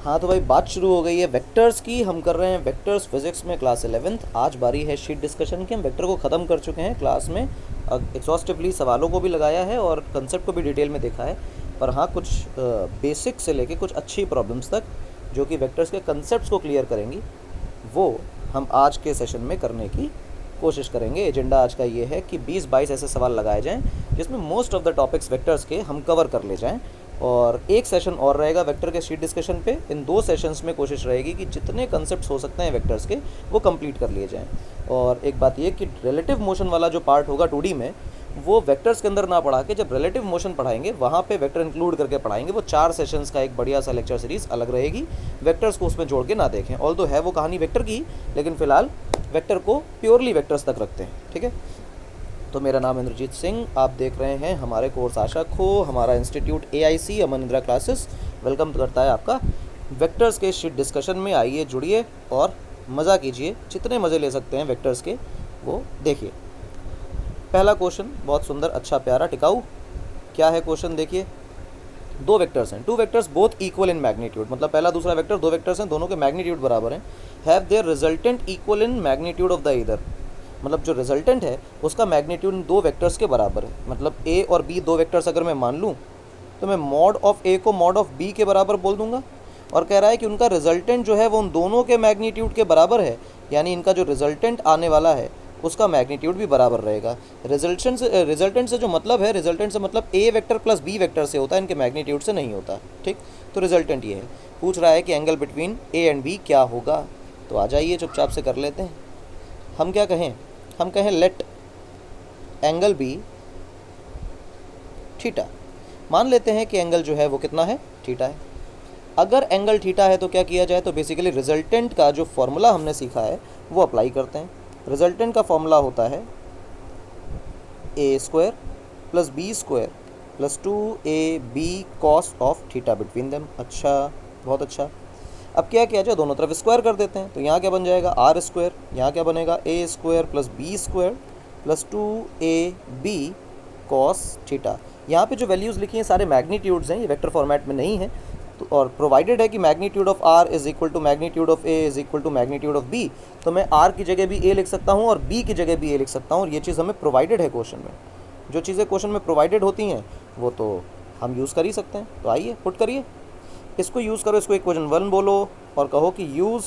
हाँ तो भाई बात शुरू हो गई है वेक्टर्स की। हम कर रहे हैं वेक्टर्स फिजिक्स में क्लास 11th। आज बारी है शीट डिस्कशन की। हम वेक्टर को ख़त्म कर चुके हैं क्लास में, एग्जॉस्टिवली सवालों को भी लगाया है और कंसेप्ट को भी डिटेल में देखा है। पर हाँ, कुछ बेसिक से लेके कुछ अच्छी प्रॉब्लम्स तक जो कि वेक्टर्स के कंसेप्ट्स को क्लियर करेंगी, वो हम आज के सेशन में करने की कोशिश करेंगे। एजेंडा आज का ये है कि 20-22 ऐसे सवाल लगाए जाएं जिसमें most of the topics vectors के हम कवर कर ले जाएं। और एक सेशन और रहेगा वेक्टर के शीट डिस्कशन पे। इन 2 सेशंस में कोशिश रहेगी कि जितने कंसेप्ट्स हो सकते हैं वेक्टर्स के वो कंप्लीट कर लिए जाएं। और एक बात ये कि रिलेटिव मोशन वाला जो पार्ट होगा 2D में, वो वेक्टर्स के अंदर ना पढ़ा के जब रिलेटिव मोशन पढ़ाएंगे वहाँ पे वेक्टर इंक्लूड करके पढ़ाएंगे। वो 4 सेशंस का एक बढ़िया सा लेक्चर सीरीज़ अलग रहेगी। वेक्टर्स को उसमें जोड़ के ना देखें, ऑल्दो है वो कहानी वेक्टर की, लेकिन फ़िलहाल वेक्टर को प्योरली वेक्टर्स तक रखते हैं। ठीक है, तो मेरा नाम इंद्रजीत सिंह, आप देख रहे हैं हमारे कोर्स आशा खो। हमारा इंस्टीट्यूट AIC अमन इंदिरा क्लासेस वेलकम करता है आपका वेक्टर्स के शीट डिस्कशन में। आइए जुड़िए और मज़ा कीजिए, जितने मज़े ले सकते हैं वेक्टर्स के वो देखिए। पहला क्वेश्चन बहुत सुंदर, अच्छा, प्यारा, टिकाऊ। क्या है क्वेश्चन देखिए। 2 वेक्टर्स हैं, 2 vectors both equal in magnitude, मतलब पहला दूसरा वेक्टर 2 वेक्टर्स हैं, दोनों के मैग्नीट्यूड बराबर हैं। Have their resultant equal in magnitude of the either, मतलब जो रिजल्टेंट है उसका मैग्नीट्यूड 2 वेक्टर्स के बराबर है। मतलब A और B 2 वेक्टर्स अगर मैं मान लूँ तो मैं मॉड ऑफ A को मॉड ऑफ B के बराबर बोल दूंगा। और कह रहा है कि उनका रिजल्टेंट जो है वो उन दोनों के मैग्नीट्यूड के बराबर है, यानी इनका जो रिजल्टेंट आने वाला है उसका मैग्नीट्यूड भी बराबर रहेगा। रिजल्टेंट से जो मतलब है, रिजल्टेंट से मतलब A vector plus B vector से होता है, इनके मैग्नीट्यूड से नहीं होता। ठीक, तो रिजल्टेंट ये है। पूछ रहा है कि angle between A and B क्या होगा। तो आ जाइए चुपचाप से कर लेते हैं। हम क्या कहें, हम कहें लेट एंगल बी थीटा। मान लेते हैं कि एंगल जो है वो कितना है, थीटा है। अगर एंगल थीटा है तो क्या किया जाए, तो बेसिकली रिजल्टेंट का जो फॉर्मूला हमने सीखा है वो अप्लाई करते हैं। रिजल्टेंट का फॉर्मूला होता है A² plus B² plus 2AB cos of theta between them. अच्छा, बहुत अच्छा। अब क्या किया जाए, दोनों तरफ स्क्वायर कर देते हैं। तो यहाँ क्या बन जाएगा, R², यहाँ क्या बनेगा A² plus B² plus 2AB cos theta. यहाँ पे जो वैल्यूज़ लिखी हैं सारे मैग्नीट्यूड्स हैं, ये वेक्टर फॉर्मेट में नहीं है। तो और प्रोवाइडेड है कि magnitude of R is equal to magnitude of A is equal to magnitude of B, तो मैं R की जगह भी A लिख सकता हूँ और B की जगह भी A लिख सकता हूँ। और ये चीज़ हमें प्रोवाइडेड है क्वेश्चन में। जो चीज़ें क्वेश्चन में प्रोवाइडेड होती हैं वो तो हम यूज़ कर ही सकते हैं। तो आइए पुट करिए, इसको यूज़ करो, इसको इक्वेशन 1 बोलो और कहो कि यूज़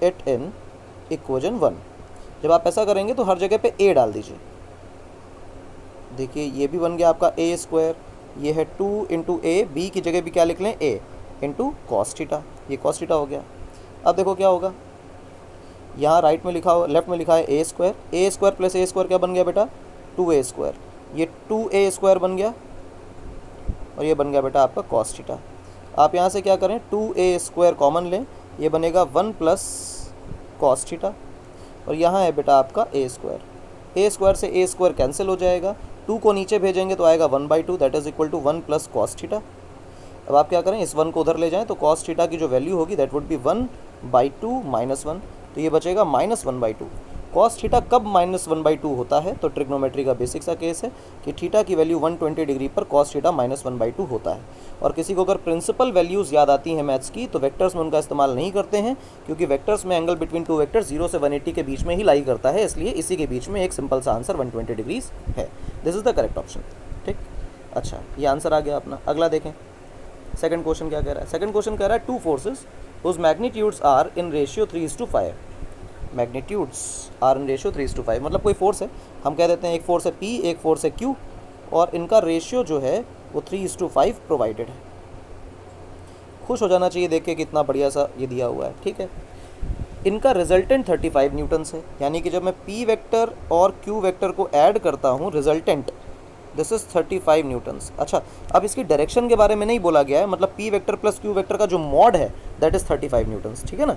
इट इन इक्वेशन 1। जब आप ऐसा करेंगे तो हर जगह पे A डाल दीजिए। देखिए ये भी बन गया आपका A², ये है 2 इंटू A, B की जगह भी क्या लिख लें, A इंटू कॉस थीटा। ये कॉस थीटा हो गया। अब देखो क्या होगा, यहाँ राइट में लिखा हो, लेफ्ट में लिखा है A² प्लस A² क्या बन गया बेटा, 2A²। ये 2A² बन गया और ये बन गया बेटा आपका कॉस थीटा। आप यहाँ से क्या करें, 2A² कॉमन लें, ये बनेगा 1 प्लस कॉस थीटा। और यहाँ है बेटा आपका A² से A² कैंसिल हो जाएगा, 2 को नीचे भेजेंगे तो आएगा 1/2, that is equal to 1 plus cos theta. अब आप क्या करें, इस 1 को उधर ले जाएं तो कॉस थीटा की जो वैल्यू होगी दैट वुड बी 1/2 माइनस 1, तो ये बचेगा -1/2। कॉस थीटा कब -1/2 होता है, तो ट्रिग्नोमेट्री का बेसिक सा केस है कि थीटा की वैल्यू 120 डिग्री पर कॉस थीटा -1/2 होता है। और किसी को अगर प्रिंसिपल वैल्यूज़ याद आती हैं मैथ्स की तो वेक्टर्स में उनका इस्तेमाल नहीं करते हैं, क्योंकि वेक्टर्स में एंगल बिटवीन 2 वेक्टर्स 0 से 180 के बीच में ही लाई करता है, इसलिए इसी के बीच में एक सिंपल सा आंसर 120 डिग्रीज है। This is the correct option. ठीक, अच्छा, ये आंसर आ गया अपना। अगला देखें, सेकंड क्वेश्चन क्या कह रहा है। सेकंड क्वेश्चन कह रहा है 2 forces whose magnitudes are in ratio 3:5। Magnitudes are in ratio 3:5, मतलब कोई फोर्स है, हम कह देते हैं एक फोर्स है P, एक फोर्स है Q, और इनका रेशियो जो है वो 3:5 प्रोवाइडेड है। खुश हो जाना चाहिए देख के कितना बढ़िया सा ये दिया हुआ है। ठीक है, इनका रिजल्टेंट 35 न्यूटन्स है, यानी कि जब मैं P वेक्टर और Q वेक्टर को ऐड करता हूँ, रिजल्टेंट दिस इज 35 न्यूटन्स। अच्छा, अब इसकी डायरेक्शन के बारे में नहीं बोला गया है, मतलब P vector plus Q vector का जो मॉड है दैट इज 35 न्यूटन्स। ठीक है ना।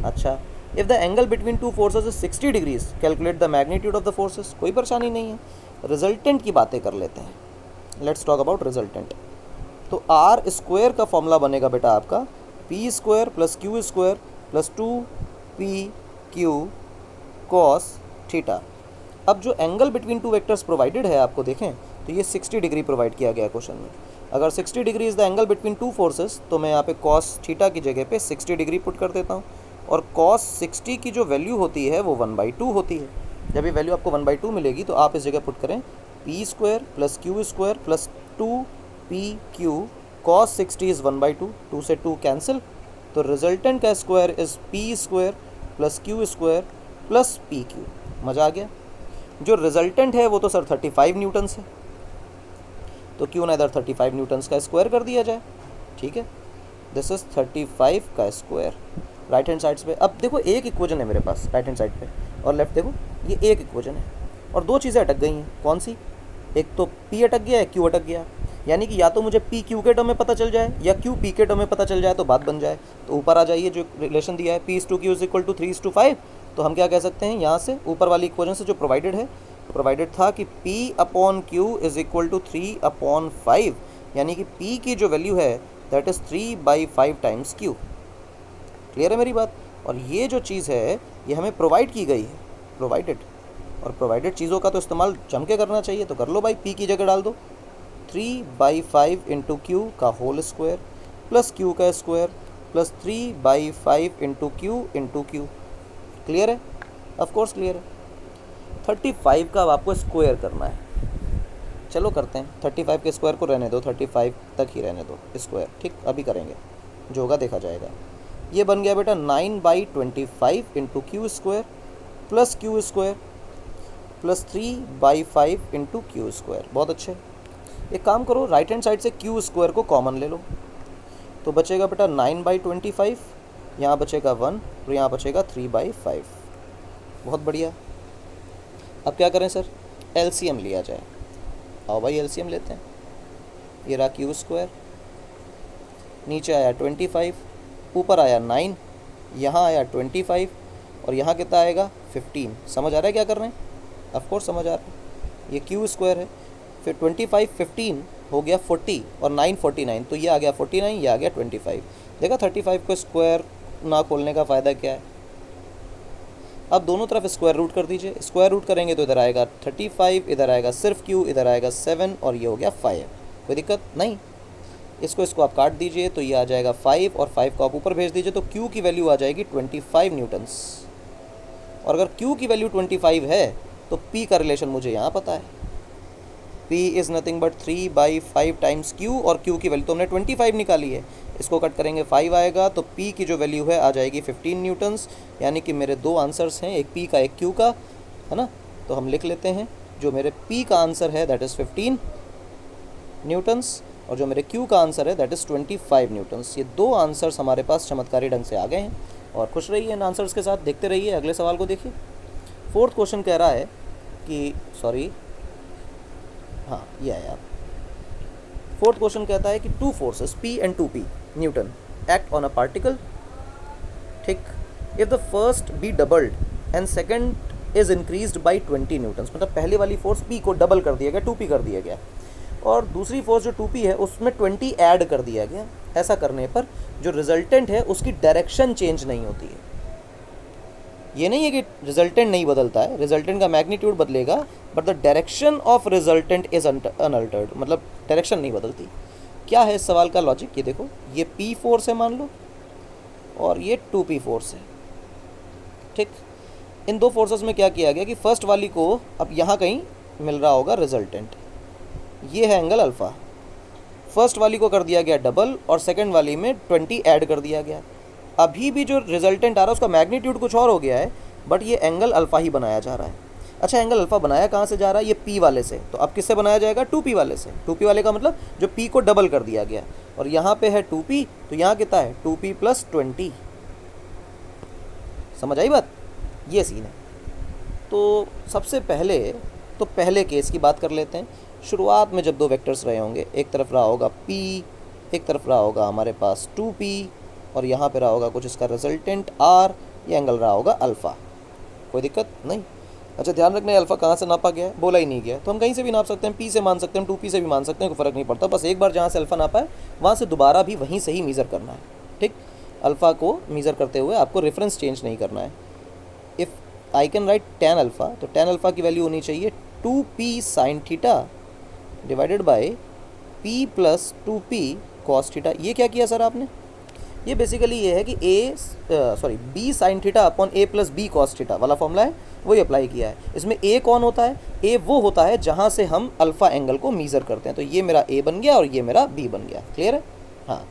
अच्छा, if the angle between 2 forces is 60 degrees calculate the magnitude of the forces. कोई परेशानी नहीं है, रिजल्टेंट की बातें कर लेते हैं। Let's talk about resultant. तो R² का फॉर्मूला बनेगा बेटा आपका P² plus Q² plus 2PQ cos theta. अब जो एंगल बिटवीन 2 वेक्टर्स प्रोवाइडेड है आपको देखें तो ये 60 डिग्री प्रोवाइड किया गया क्वेश्चन में। अगर 60 degree is the angle between two forces तो मैं यहाँ पे कॉस थीटा की जगह पे 60 डिग्री पुट कर देता हूँ, और कॉस 60 की जो वैल्यू होती है वो 1/2 होती है। जब ये वैल्यू आपको 1/2 मिलेगी तो आप इस जगह पुट करें P square plus Q square plus 2pq cos 60 is 1/2, 2 से 2 कैंसिल, तो रिजल्टेंट का square is P square plus Q square plus P Q. मज़ा आ गया। जो रिजल्टेंट है वो तो सर 35 न्यूटन्स है, तो क्यों ना इधर 35 न्यूटन्स का स्क्वायर कर दिया जाए। ठीक है, दिस इज़ 35 का स्क्वायर राइट हैंड साइड्स पे। अब देखो एक इक्वेशन है मेरे पास राइट हैंड साइड पे, और लेफ्ट देखो ये एक इक्वेशन है, और दो चीज़ें अटक गई हैं। कौन सी? एक तो p अटक गया है, q अटक गया, यानी कि या तो मुझे p q के टर्म में पता चल जाए या q p के टर्म में पता चल जाए तो बात बन जाए। तो ऊपर आ जाइए, जो रिलेशन दिया है p/q इज इक्वल टू 3:5, तो हम क्या कह सकते हैं यहाँ से ऊपर वाली इक्वेशन से जो प्रोवाइडेड है, तो प्रोवाइडेड था कि p/q इज इक्वल टू 3/5, यानी कि p की जो वैल्यू है that is 3/5 times q। Clear है मेरी बात? और ये जो चीज़ है ये हमें प्रोवाइड की गई है, प्रोवाइडेड, और प्रोवाइडेड चीज़ों का तो इस्तेमाल जम के करना चाहिए, तो कर लो भाई। p की जगह डाल दो 3/5 इंटू क्यू का होल स्क्वायर प्लस q का square plus 3/5 into Q. Clear है? ऑफ कोर्स क्लियर है। 35 का अब आपको स्क्वायर करना है, चलो करते हैं। 35 के स्क्वायर को रहने दो, 35 तक ही रहने दो स्क्वायर, ठीक, अभी करेंगे, जो होगा देखा जाएगा। ये बन गया बेटा 9/25 into Q square plus Q square plus 3/5 into Q square. बहुत अच्छे। एक काम करो, राइट हैंड साइड से क्यू स्क्वायर को कॉमन ले लो, तो बचेगा बेटा 9/25, यहाँ बचेगा 1, तो यहाँ बचेगा 3/5। बहुत बढ़िया। अब क्या करें सर? एलसीएम लिया जाए। आओ भाई एलसीएम लेते हैं। ये रहा क्यू स्क्वायर, नीचे आया 25, ऊपर आया 9, यहाँ आया 25, और यहाँ कितना आएगा 15। समझ आ रहा है क्या कर रहे हैं? ऑफ कोर्स समझ आ रहा है। ये क्यू स्क्वायर है, फिर 25 15 हो गया 40, और 9 49, तो ये आ गया 49, ये आ गया 25। देखा 35 को स्क्वायर ना खोलने का फ़ायदा क्या है? अब दोनों तरफ स्क्वायर रूट कर दीजिए। स्क्वायर रूट करेंगे तो इधर आएगा 35, इधर आएगा सिर्फ क्यू, इधर आएगा 7, और ये हो गया 5। कोई दिक्कत नहीं। इसको आप काट दीजिए तो ये आ जाएगा 5, और 5 को आप ऊपर भेज दीजिए तो क्यू की वैल्यू आ जाएगी 25 न्यूटन्स। और अगर क्यू की वैल्यू 25 है तो पी का रिलेशन मुझे यहाँ पता है, P is nothing but 3/5 times Q, और Q की वैल्यू तो हमने 25 निकाली है। इसको कट करेंगे 5 आएगा, तो P की जो वैल्यू है आ जाएगी 15 न्यूटन्स। यानी कि मेरे दो आंसर्स हैं, एक P का एक Q का, है ना। तो हम लिख लेते हैं, जो मेरे P का आंसर है दैट इज़ 15 न्यूटन्स, और जो मेरे Q का आंसर है दैट इज़ 25 न्यूटन्स। ये दो आंसर्स हमारे पास चमत्कारी ढंग से आ गए हैं, और खुश रहिए इन आंसर्स के साथ। देखते रहिए अगले सवाल को। देखिए फोर्थ क्वेश्चन कह रहा है कि हाँ ये है आप। फोर्थ क्वेश्चन कहता है कि two forces P and 2P newton act on a particle, ठीक, if the first be doubled and second is increased by 20 newtons. मतलब पहले वाली फोर्स P को डबल कर दिया गया, 2P कर दिया गया, और दूसरी फोर्स जो 2P है उसमें 20 ऐड कर दिया गया। ऐसा करने पर जो रिजल्टेंट है उसकी डायरेक्शन चेंज नहीं होती है। ये नहीं है कि रिजल्टेंट नहीं बदलता है, रिजल्टेंट का मैग्नीट्यूड बदलेगा, but the direction of resultant is unaltered, मतलब डायरेक्शन नहीं बदलती। क्या है इस सवाल का लॉजिक? ये देखो, ये P फोर्स है मान लो, और ये 2P फोर्स है, ठीक। इन दो फोर्सेस में क्या किया गया कि फर्स्ट वाली को अब यहाँ कहीं मिल रहा होगा रिजल्टेंट, ये है एंगल अल्फ़ा। फर्स्ट वाली को कर दिया गया डबल, और सेकेंड वाली में 20 ऐड कर दिया गया। अभी भी जो रिजल्टेंट आ रहा है उसका मैग्नीट्यूड कुछ और हो गया है, बट ये एंगल अल्फ़ा ही बनाया जा रहा है। अच्छा, एंगल अल्फ़ा बनाया कहाँ से जा रहा है? ये P वाले से। तो अब किससे बनाया जाएगा? 2P वाले से। 2P वाले का मतलब जो P को डबल कर दिया गया, और यहाँ पे है 2P, तो यहाँ कितना है 2P प्लस 20। समझ आई बात? ये सीन है। तो सबसे पहले तो पहले केस की बात कर लेते हैं। शुरुआत में जब दो वेक्टर्स रहे होंगे, एक तरफ रहा होगा P, एक तरफ रहा होगा हमारे पास 2P, और यहाँ पे रहा होगा कुछ इसका रिजल्टेंट R, ये एंगल रहा होगा अल्फ़ा। कोई दिक्कत नहीं। अच्छा, ध्यान रखना है अल्फ़ा कहाँ से नापा गया है, बोला ही नहीं गया, तो हम कहीं से भी नाप सकते हैं, P से मान सकते हैं, 2P से भी मान सकते हैं, कोई फ़र्क नहीं पड़ता। बस एक बार जहाँ से अल्फ़ा नापा है वहाँ से दोबारा भी वहीं से ही मीज़र करना है, ठीक। अल्फ़ा को मीज़र करते हुए आपको रेफरेंस चेंज नहीं करना है। If I can write tan alpha, तो tan अल्फ़ा की वैल्यू होनी चाहिए 2P sin theta divided by P plus 2P cos theta. ये क्या किया सर आपने? ये बेसिकली ये है कि B sine theta upon A plus B cos theta वाला फॉर्मूला है, वही अप्लाई किया है। इसमें A कौन होता है? A वो होता है जहाँ से हम अल्फ़ा एंगल को मीज़र करते हैं। तो ये मेरा A बन गया और ये मेरा B बन गया। क्लियर है? हाँ।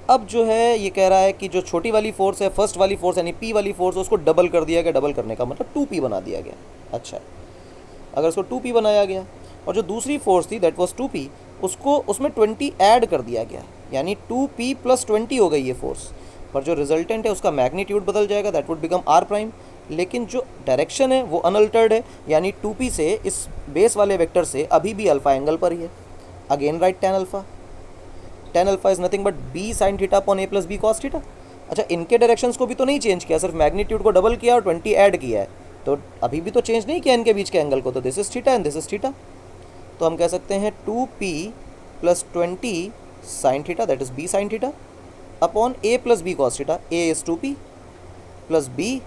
अब जो है ये कह रहा है कि जो छोटी वाली फोर्स है, फर्स्ट वाली फोर्स यानी P वाली फोर्स, उसको डबल कर दिया गया। डबल करने का मतलब 2P बना दिया गया। अच्छा, अगर उसको 2P बनाया गया और जो दूसरी फोर्स थी दैट वाज 2P, उसको उसमें 20 ऐड कर दिया गया, यानी 2P प्लस 20 हो गई ये फोर्स। पर जो रिजल्टेंट है उसका मैग्नीट्यूड बदल जाएगा, that would become R prime. लेकिन जो डायरेक्शन है वो अनअल्टर्ड है, यानी 2P से इस बेस वाले वेक्टर से अभी भी अल्फा एंगल पर ही है। Again right tan alpha. tan alpha is nothing but B sine theta upon A plus B cos theta. अच्छा, इनके डायरेक्शंस को भी तो नहीं चेंज किया, सिर्फ मैग्नीट्यूड को डबल किया और 20 ऐड किया है, तो अभी भी तो चेंज नहीं किया इनके बीच के एंगल को। तो this is theta and this is theta. तो हम कह सकते हैं 2P plus 20 sine theta that is B sine theta upon A plus B cos theta. A is 2P plus B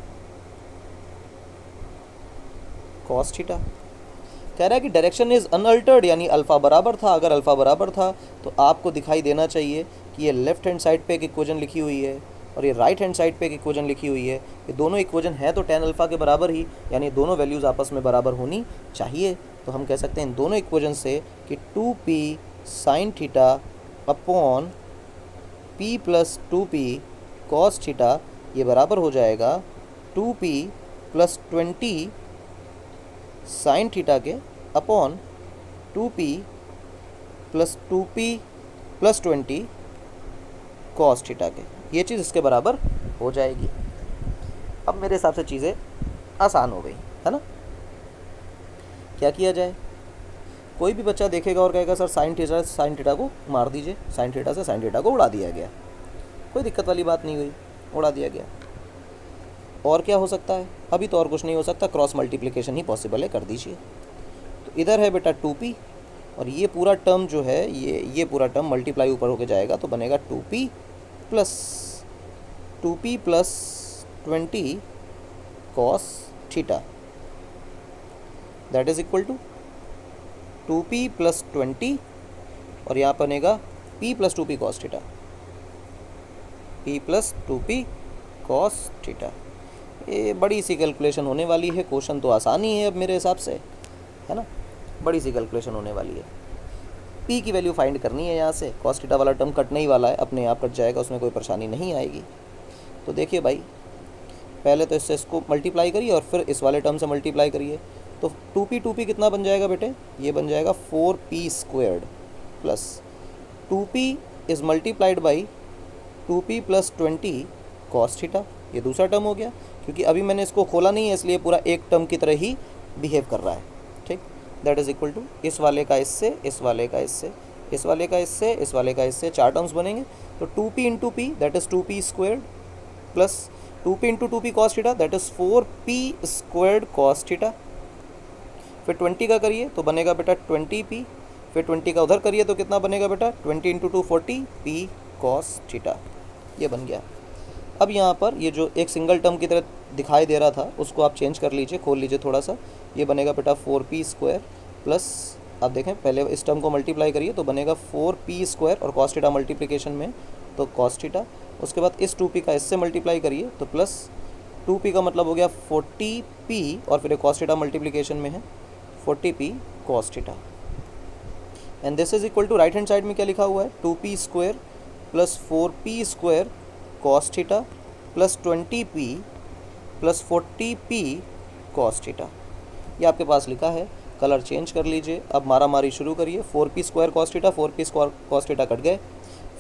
cos theta. कह रहा है कि डायरेक्शन इज अनअल्टर्ड, यानी अल्फा बराबर था। अगर अल्फा बराबर था तो आपको दिखाई देना चाहिए कि ये लेफ्ट हैंड साइड पे एक इक्वेशन लिखी हुई है और ये राइट हैंड साइड पे एक इक्वेशन लिखी हुई है। ये दोनों इक्वेशन है तो tan अल्फा के बराबर ही, यानी दोनों वैल्यूज़ आपस में बराबर होनी चाहिए। तो हम कह सकते हैं इन दोनों इक्वेशन से कि 2P sine theta upon P plus 2P cos theta ये बराबर हो जाएगा 2P प्लस 20 साइन थीटा के upon 2P plus 2P plus 20 cos theta के। ये चीज़ इसके बराबर हो जाएगी। अब मेरे हिसाब से चीज़ें आसान हो गई है ना। क्या किया जाए? कोई भी बच्चा देखेगा और कहेगा सर साइन थीटा को मार दीजिए, साइन थीटा से साइन थीटा को उड़ा दिया गया, कोई दिक्कत वाली बात नहीं हुई, उड़ा दिया गया। और क्या हो सकता है? अभी तो और कुछ नहीं हो सकता, क्रॉस मल्टीप्लिकेशन ही पॉसिबल है, कर दीजिए। तो इधर है बेटा 2P और ये पूरा टर्म जो है ये पूरा टर्म मल्टीप्लाई ऊपर होके जाएगा तो बनेगा 2P plus 20 cos theta that is equal to 2P plus 20 और यहाँ बनेगा P plus 2P cos theta, P plus 2P cos theta. ये बड़ी सी कैलकुलेशन होने वाली है। क्वेश्चन तो आसान ही है अब मेरे हिसाब से, है ना। बड़ी सी कैलकुलेशन होने वाली है। P की वैल्यू फाइंड करनी है यहाँ से। कॉस थीटा वाला टर्म कटने ही वाला है, अपने आप कट जाएगा, उसमें कोई परेशानी नहीं आएगी। तो देखिए भाई, पहले तो इससे इसको मल्टीप्लाई करिए और फिर इस वाले टर्म से मल्टीप्लाई करिए। तो 2P कितना बन जाएगा बेटे? ये बन जाएगा 4P squared plus 2P is multiplied by 2P plus 20 cos theta. ये दूसरा टर्म हो गया, क्योंकि अभी मैंने इसको खोला नहीं है इसलिए पूरा एक टर्म की तरह ही बिहेव कर रहा है। ठीक, दैट इज़ इक्वल टू इस वाले का इससे, इस वाले का इससे, इस वाले का इससे, इस वाले का इससे, 4 टर्म्स बनेंगे। तो 2P into P that is 2P squared plus 2P into 2P cos theta that is 4P squared cos theta. फिर 20 का करिए तो बनेगा बेटा 20P, फिर 20 का उधर करिए तो कितना बनेगा बेटा? 20 इंटू 2 40P कॉस थीटा। ये बन गया। अब यहाँ पर ये जो एक सिंगल टर्म की तरह दिखाई दे रहा था उसको आप चेंज कर लीजिए, खोल लीजिए थोड़ा सा। ये बनेगा बेटा 4P स्क्वायर प्लस, आप देखें पहले इस टर्म को मल्टीप्लाई करिए तो बनेगा 4P स्क्वायर और कॉस थीटा मल्टीप्लिकेशन में तो कॉस थीटा। उसके बाद इस 2P का इससे मल्टीप्लाई करिए तो प्लस 2P का मतलब हो गया 40P और फिर कॉस थीटा मल्टीप्लिकेशन में है 40P cos theta. And this is equal to right hand side में क्या लिखा हुआ है? 2P square plus 4P square cos theta plus 20P plus 40P cos theta. ये आपके पास लिखा है, कलर चेंज कर लीजिए। अब मारा मारी शुरू करिए। 4P square cos theta, 4P square cos theta cut गए,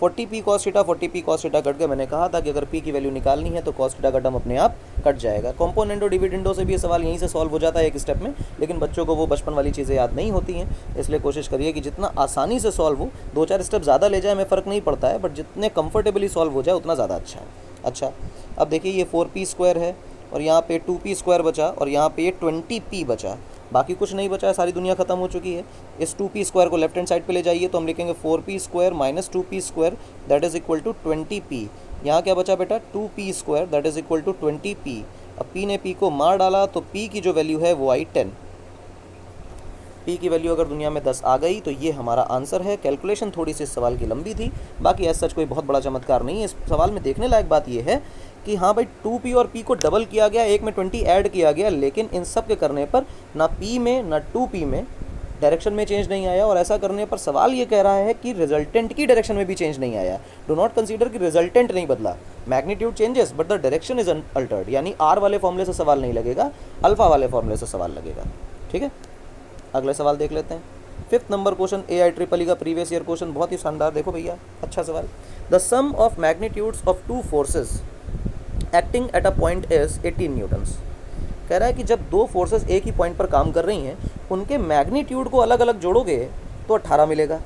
40P cos theta, 40P cos theta cut गए। मैंने कहा था कि अगर P की वैल्यू निकालनी है तो कॉस थीटा का टर्म अपने आप कट जाएगा। कॉम्पोनेंटो डिविडेंडो से भी ये सवाल यहीं से सॉल्व हो जाता है एक स्टेप में, लेकिन बच्चों को वो बचपन वाली चीज़ें याद नहीं होती हैं, इसलिए कोशिश करिए कि जितना आसानी से सॉल्व हो, 2-4 स्टेप ज़्यादा ले जाए हमें फ़र्क नहीं पड़ता है, बट जितने कंफर्टेबली सॉल्व हो जाए उतना ज़्यादा अच्छा है। अच्छा, अब देखिए ये 4P स्क्वायर है और यहाँ पे 2P स्क्वायर बचा और यहाँ पे ये 20P बचा, बाकी कुछ नहीं बचा है, सारी दुनिया ख़त्म हो चुकी है। इस 2P स्क्वायर को लेफ्ट हैंड साइड पे ले जाइए तो हम लिखेंगे 4P square minus 2P square that is equal to 20P। यहाँ क्या बचा बेटा? 2P square that is equal to 20P। अब P ने P को मार डाला तो P की जो वैल्यू है वो आई 10। पी की वैल्यू अगर दुनिया में 10 आ गई तो ये हमारा आंसर है। कैलकुलेशन थोड़ी सी इस सवाल की लंबी थी, बाकी ऐसा सच कोई बहुत बड़ा चमत्कार नहीं है। इस सवाल में देखने लायक बात ये है कि हाँ भाई 2p और p को डबल किया गया, एक में 20 ऐड किया गया, लेकिन इन सब के करने पर ना p में ना 2p में डायरेक्शन में चेंज नहीं आया। और ऐसा करने पर सवाल ये कह रहा है कि रिजल्टेंट की डायरेक्शन में भी चेंज नहीं आया। डू नॉट कंसीडर कि रिजल्टेंट नहीं बदला, magnitude changes but the direction is Altered, यानी आर वाले फॉर्मूले से सवाल नहीं लगेगा, अल्फा वाले फॉर्मूले से सवाल लगेगा। ठीक है, अगले सवाल देख लेते हैं। 5th नंबर क्वेश्चन AIEEE का प्रीवियस ईयर क्वेश्चन, बहुत ही शानदार। देखो भैया, अच्छा सवाल। The sum of magnitudes of two forces acting at a point is 18 newtons. कह रहा है कि जब दो फोर्सेस एक ही पॉइंट पर काम कर रही हैं, उनके मैग्नीट्यूड को अलग अलग जोड़ोगे तो 18 मिलेगा।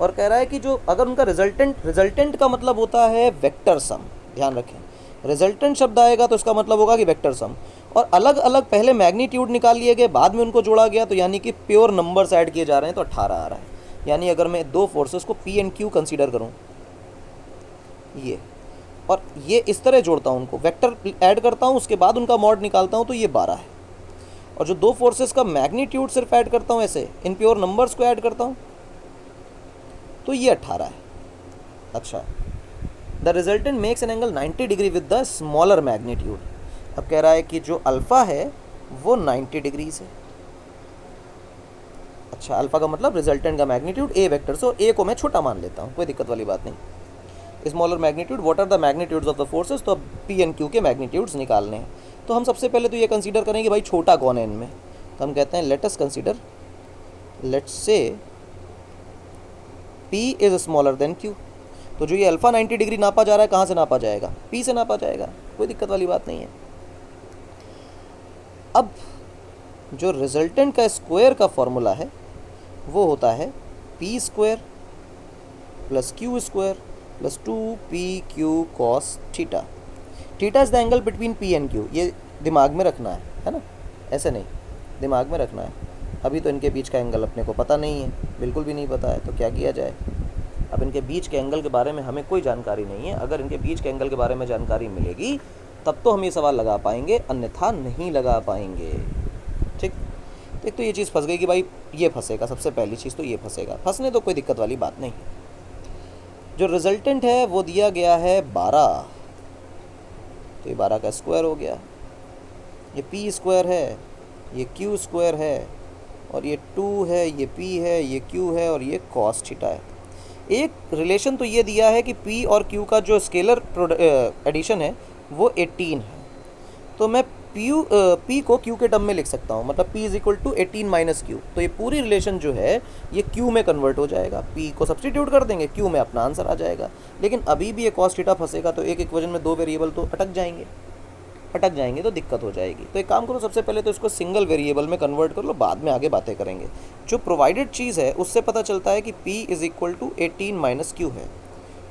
और कह रहा है कि जो अगर उनका रिजल्टेंट का मतलब होता है वेक्टर सम, ध्यान रखें, रिजल्टेंट शब्द आएगा तो इसका मतलब होगा कि वेक्टर सम। और अलग अलग पहले मैग्नीट्यूड निकाल लिए गए, बाद में उनको जोड़ा गया, तो यानी कि प्योर नंबर्स ऐड किए जा रहे हैं तो 18 आ रहा है। यानी अगर मैं दो फोर्सेस को P एंड Q कंसीडर करूँ, ये और ये इस तरह जोड़ता हूँ, उनको वेक्टर ऐड करता हूँ, उसके बाद उनका मॉड निकालता हूँ, तो ये 12 है। और जो दो फोर्सेस का मैग्नीट्यूड सिर्फ ऐड करता हूँ, ऐसे इन प्योर नंबर्स को ऐड करता हूँ, तो ये 18 है। अच्छा, the resultant makes an angle 90 degree with the smaller magnitude. अब कह रहा है कि जो अल्फ़ा है वो 90 डिग्रीज है। अच्छा, अल्फ़ा का मतलब रिजल्टेंट का मैग्नीट्यूड ए वेक्टर से, और ए को मैं छोटा मान लेता हूँ, कोई दिक्कत वाली बात नहीं। Smaller magnitude, what are the magnitudes of the forces, तो अब P एंड Q के मैग्नीट्यूड्स निकालने हैं। तो हम सबसे पहले तो ये कंसीडर करेंगे कि भाई छोटा कौन है इनमें। तो हम कहते हैं let us consider, let's say P is smaller than Q। तो जो ये अल्फ़ा 90 डिग्री नापा जा रहा है, कहाँ से नापा जाएगा? P से नापा जाएगा, कोई दिक्कत वाली बात नहीं है। अब जो रिजल्टेंट का स्क्वायर का फॉर्मूला है वो होता है P square plus Q square plus 2PQ cos theta. Theta is the angle between P and Q, ये दिमाग में रखना है ना, ऐसे नहीं, दिमाग में रखना है। अभी तो इनके बीच का एंगल अपने को पता नहीं है, बिल्कुल भी नहीं पता है, तो क्या किया जाए? अब इनके बीच के एंगल के बारे में हमें कोई जानकारी नहीं है। अगर इनके बीच के एंगल के बारे में जानकारी मिलेगी तब तो हम ये सवाल लगा पाएंगे, अन्यथा नहीं लगा पाएंगे। ठीक, तो एक तो ये चीज़ फंस गई कि भाई ये फंसेगा, सबसे पहली चीज़ तो ये फंसेगा। फंसने तो कोई दिक्कत वाली बात नहीं। जो रिजल्टेंट है वो दिया गया है 12, तो ये 12 का स्क्वायर हो गया। ये P स्क्वायर है, ये Q स्क्वायर है, और ये 2 है, ये P है, ये Q है, और ये cos थीटा है। एक रिलेशन तो ये दिया है कि P और Q का जो स्केलर एडिशन है वो 18 है। तो मैं P को Q के टर्म में लिख सकता हूँ, मतलब P is equal to 18 minus Q। तो ये पूरी रिलेशन जो है ये Q में कन्वर्ट हो जाएगा। P को सब्सटीट्यूट कर देंगे, Q में अपना आंसर आ जाएगा। लेकिन अभी भी ये cos थीटा फंसेगा, तो एक इक्वेशन में दो वेरिएबल तो अटक जाएंगे तो दिक्कत हो जाएगी। तो एक काम करो, सबसे पहले तो इसको सिंगल वेरिएबल में कन्वर्ट कर लो, बाद में आगे बातें करेंगे। जो प्रोवाइडेड चीज़ है उससे पता चलता है कि P is equal to 18 minus Q है।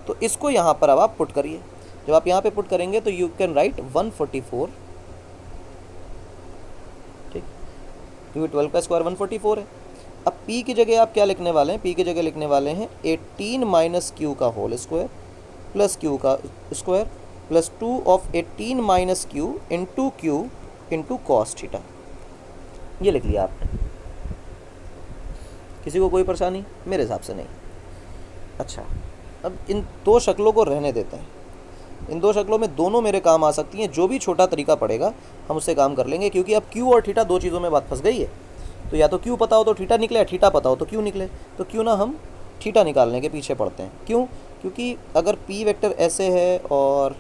तो इसको यहाँ पर अब आप पुट करिए। जब आप यहाँ पे पुट करेंगे तो यू कैन राइट 144, ठीक, क्योंकि 12 का स्क्वायर 144 है। अब P की जगह आप क्या लिखने वाले हैं? P की जगह लिखने वाले हैं 18 माइनस Q का होल स्क्वायर प्लस Q का square plus 2 of 18 minus Q into cos theta. ये लिख लिया आपने। किसी को कोई परेशानी? मेरे हिसाब से नहीं। अच्छा, अब इन दो शक्लों को रहने देते हैं। इन दो शक्लों में दोनों मेरे काम आ सकती हैं। जो भी छोटा तरीका पड़ेगा हम उससे काम कर लेंगे, क्योंकि अब Q और थीटा दो चीज़ों में बात फंस गई है। तो या तो Q पता हो तो थीटा निकले, या थीटा पता हो तो Q निकले। तो क्यों ना हम थीटा निकालने के पीछे पड़ते हैं। क्यों? क्योंकि अगर P वेक्टर ऐसे है और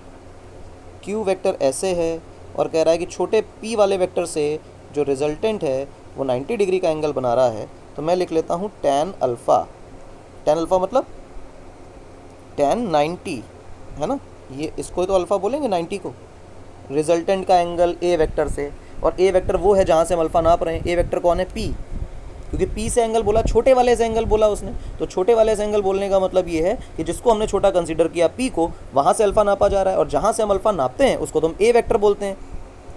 Q वेक्टर ऐसे है, और कह रहा है कि छोटे P वाले वेक्टर से जो रिजल्टेंट है वो 90 डिग्री का एंगल बना रहा है, तो मैं लिख लेता हूँ tan अल्फ़ा। tan अल्फ़ा मतलब tan 90 है ना, ये इसको तो अल्फ़ा बोलेंगे 90 को। रिजल्टेंट का एंगल ए वेक्टर से, और ए वेक्टर वो है जहाँ से हम अल्फ़ा नाप रहे हैं। ए वेक्टर कौन है? P, क्योंकि P से एंगल बोला, छोटे वाले से एंगल बोला उसने। तो छोटे वाले से एंगल बोलने का मतलब ये है कि जिसको हमने छोटा कंसीडर किया P को, वहाँ से अल्फ़ा नापा जा रहा है, और जहाँ से हम अल्फ़ा नापते हैं उसको तो हम ए वेक्टर बोलते हैं।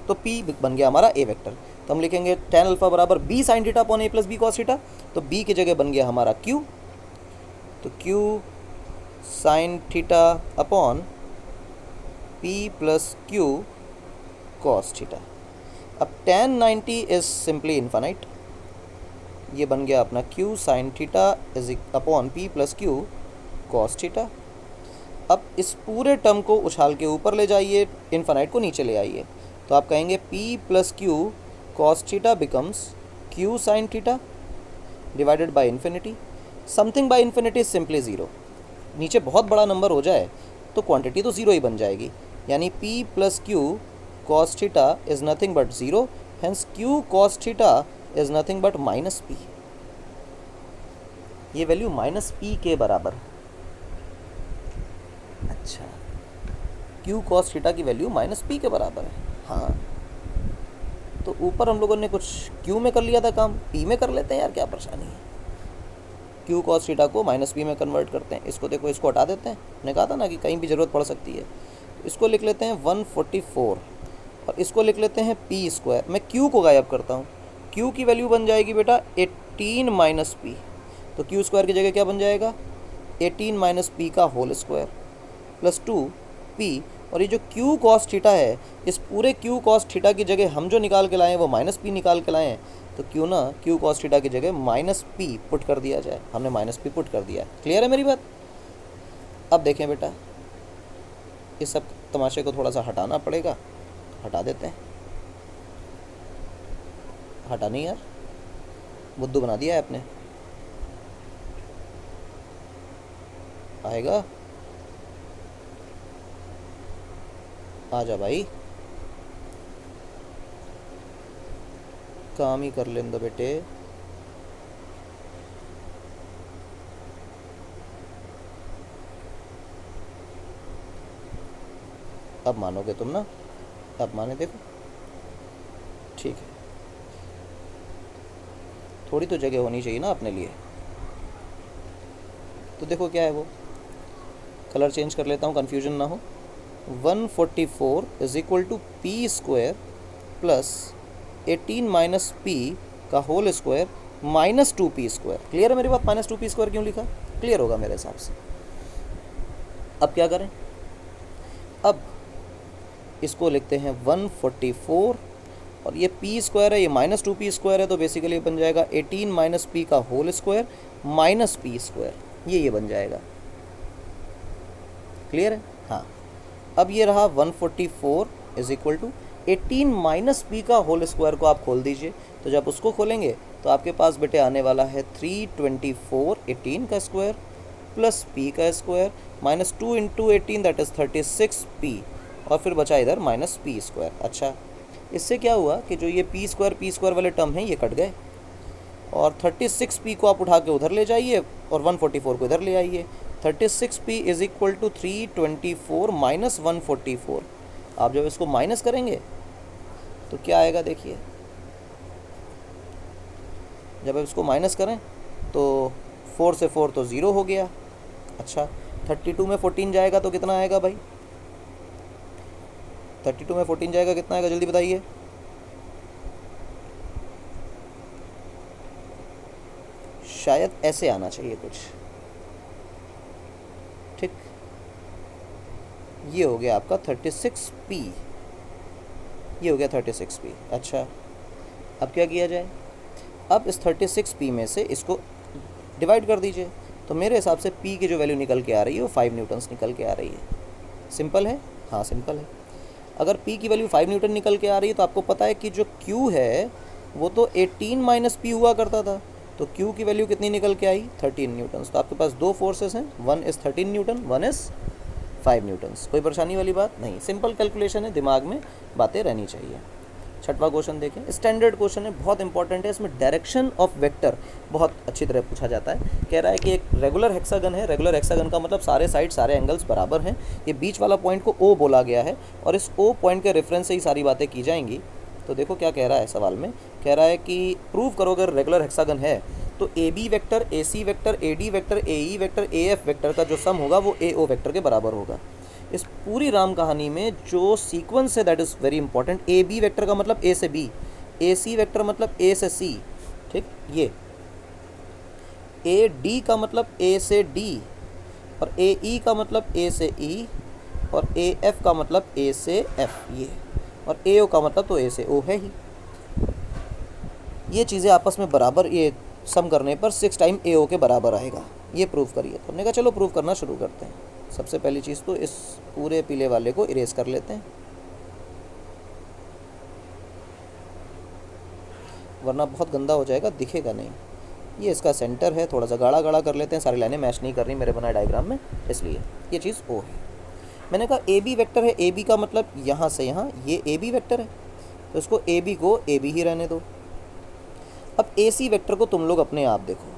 तो P बन गया हमारा ए वेक्टर। तो हम लिखेंगे tan अल्फ़ा बराबर B sine theta upon A plus B cos theta. तो B की जगह बन गया हमारा Q, तो Q sine theta upon P plus Q cos theta. अब tan 90 इज सिंपली इन्फानाइट, ये बन गया अपना q sine theta is upon p plus Q cos theta. अब इस पूरे टर्म को उछाल के ऊपर ले जाइए, इनफाइनाइट को नीचे ले आइए, तो आप कहेंगे p plus Q cos theta becomes q sine theta divided by infinity. Something by infinity is simply zero. नीचे बहुत बड़ा नंबर हो जाए तो क्वांटिटी तो ज़ीरो ही बन जाएगी, यानी p plus Q cos theta is nothing but zero, hence q cos theta is nothing but minus p। ये वैल्यू माइनस p के बराबर। अच्छा, q कॉस थीटा की वैल्यू माइनस p के बराबर है। हाँ, तो ऊपर हम लोगों ने कुछ q में कर लिया था काम, p में कर लेते हैं यार, क्या परेशानी है। q कॉस थीटा को माइनस p में कन्वर्ट करते हैं। इसको देखो, इसको हटा देते हैं, मैंने कहा था ना कि कहीं भी ज़रूरत पड़ सकती है। इसको लिख लेते हैं 144 और इसको लिख लेते हैं p स्क्वायर। मैं q को गायब करता हूँ, q की वैल्यू बन जाएगी बेटा 18 माइनस p, तो q स्क्वायर की जगह क्या बन जाएगा 18 माइनस p का होल स्क्वायर प्लस 2p। और ये जो q कॉस थीटा है, इस पूरे q कॉस थीटा की जगह हम जो निकाल के लाए हैं वो माइनस p निकाल के लाए हैं, तो क्यों ना q कॉस थीटा की जगह माइनस p पुट कर दिया जाए। हमने माइनस p पुट कर दिया। क्लियर है मेरी बात? अब देखें बेटा, इस सब तमाशे को थोड़ा सा हटाना पड़ेगा, हटा देते हैं। हटा नहीं यार, बुद्धू बना दिया है आपने। आएगा, आ जा भाई, काम ही कर लें दो बेटे। अब मानोगे तुम ना, अब माने देखो, ठीक है। थोड़ी तो जगह होनी चाहिए ना अपने लिए। तो देखो क्या है वो, कलर चेंज कर लेता हूँ, कन्फ्यूजन ना हो। 144 is equal to P square plus 18 minus P का whole square minus 2p square. Clear है मेरी बात? माइनस 2p स्क्वायर क्यों लिखा? क्लियर होगा मेरे हिसाब से। अब क्या करें, अब इसको लिखते हैं 144 और ये p स्क्वायर है, ये माइनस 2p स्क्वायर है, तो बेसिकली बन जाएगा 18 माइनस p का whole square minus p square, ये बन जाएगा। क्लियर है? हाँ। अब ये रहा 144 is equal to 18 minus P का होल स्क्वायर को आप खोल दीजिए, तो जब उसको खोलेंगे तो आपके पास बेटे आने वाला है 324 18 का स्क्वायर प्लस p का square minus 2 into 18 that is 36p और फिर बचा इधर माइनस p स्क्वायर। अच्छा, इससे क्या हुआ कि जो ये p स्क्वायर वाले टर्म हैं ये कट गए और 36p को आप उठा के उधर ले जाइए और 144 को इधर ले आइए। 36p is equal to 324 minus 144। आप जब इसको माइनस करेंगे तो क्या आएगा देखिए, जब आप इसको माइनस करें तो 4 से 4 तो 0 हो गया। अच्छा, 32 में 14 जाएगा तो कितना आएगा भाई? 32 में 14 जाएगा कितना आएगा, जल्दी बताइए। शायद ऐसे आना चाहिए कुछ, ठीक। ये हो गया आपका 36p, ये हो गया 36p। अच्छा, अब क्या किया जाए, अब इस 36p में से इसको डिवाइड कर दीजिए, तो मेरे हिसाब से p की जो वैल्यू निकल के आ रही है वो 5 न्यूटन्स निकल के आ रही है। सिंपल है? हाँ सिंपल है। अगर p की वैल्यू 5 न्यूटन निकल के आ रही है तो आपको पता है कि जो q है वो तो 18 माइनस p हुआ करता था, तो q की वैल्यू कितनी निकल के आई? 13 न्यूटन्स। तो आपके पास दो फोर्सेस हैं, one is 13 Newton, one is 5 Newton's. कोई परेशानी वाली बात नहीं, सिंपल कैलकुलेशन है, दिमाग में बातें रहनी चाहिए। छठवां क्वेश्चन देखें, स्टैंडर्ड क्वेश्चन है, बहुत इंपॉर्टेंट है। इसमें डायरेक्शन ऑफ वेक्टर बहुत अच्छी तरह पूछा जाता है। कह रहा है कि एक रेगुलर हेक्सागन है, रेगुलर हेक्सागन का मतलब सारे साइड सारे एंगल्स बराबर हैं। ये बीच वाला पॉइंट को ओ बोला गया है और इस ओ पॉइंट के रेफरेंस से ही सारी बातें की जाएंगी। तो देखो क्या कह रहा है सवाल में, कह रहा है कि प्रूव करो अगर रेगुलर हेक्सागन है तो A B vector, A C vector, A D vector, A E vector, A F vector का जो सम होगा वो ए ओ वेक्टर के बराबर होगा। इस पूरी राम कहानी में जो सीक्वेंस है that is very important. A B vector का मतलब ए से बी, ए सी वेक्टर मतलब ए से सी, ठीक। ये ए डी का मतलब ए से डी, और ए ई का मतलब ए से ई, और ए एफ का मतलब ए से एफ, ये, और ए ओ का मतलब तो ए से ओ है ही। ये चीज़ें आपस में बराबर, ये सम करने पर 6 टाइम AO के बराबर आएगा, ये प्रूव करिए। तो हमने कहा चलो प्रूव करना शुरू करते हैं। सबसे पहली चीज़ तो इस पूरे पीले वाले को इरेज कर लेते हैं, वरना बहुत गंदा हो जाएगा, दिखेगा नहीं। ये इसका सेंटर है, थोड़ा सा गाढ़ा गाढ़ा कर लेते हैं, सारी लाइनें मैच नहीं कर रही मेरे बनाए डायग्राम में, इसलिए ये चीज़ O है। मैंने कहा AB वेक्टर है, AB का मतलब यहाँ से यहाँ, ये AB वेक्टर है, तो इसको AB को AB ही रहने दो। अब AC वेक्टर को तुम लोग अपने आप देखो,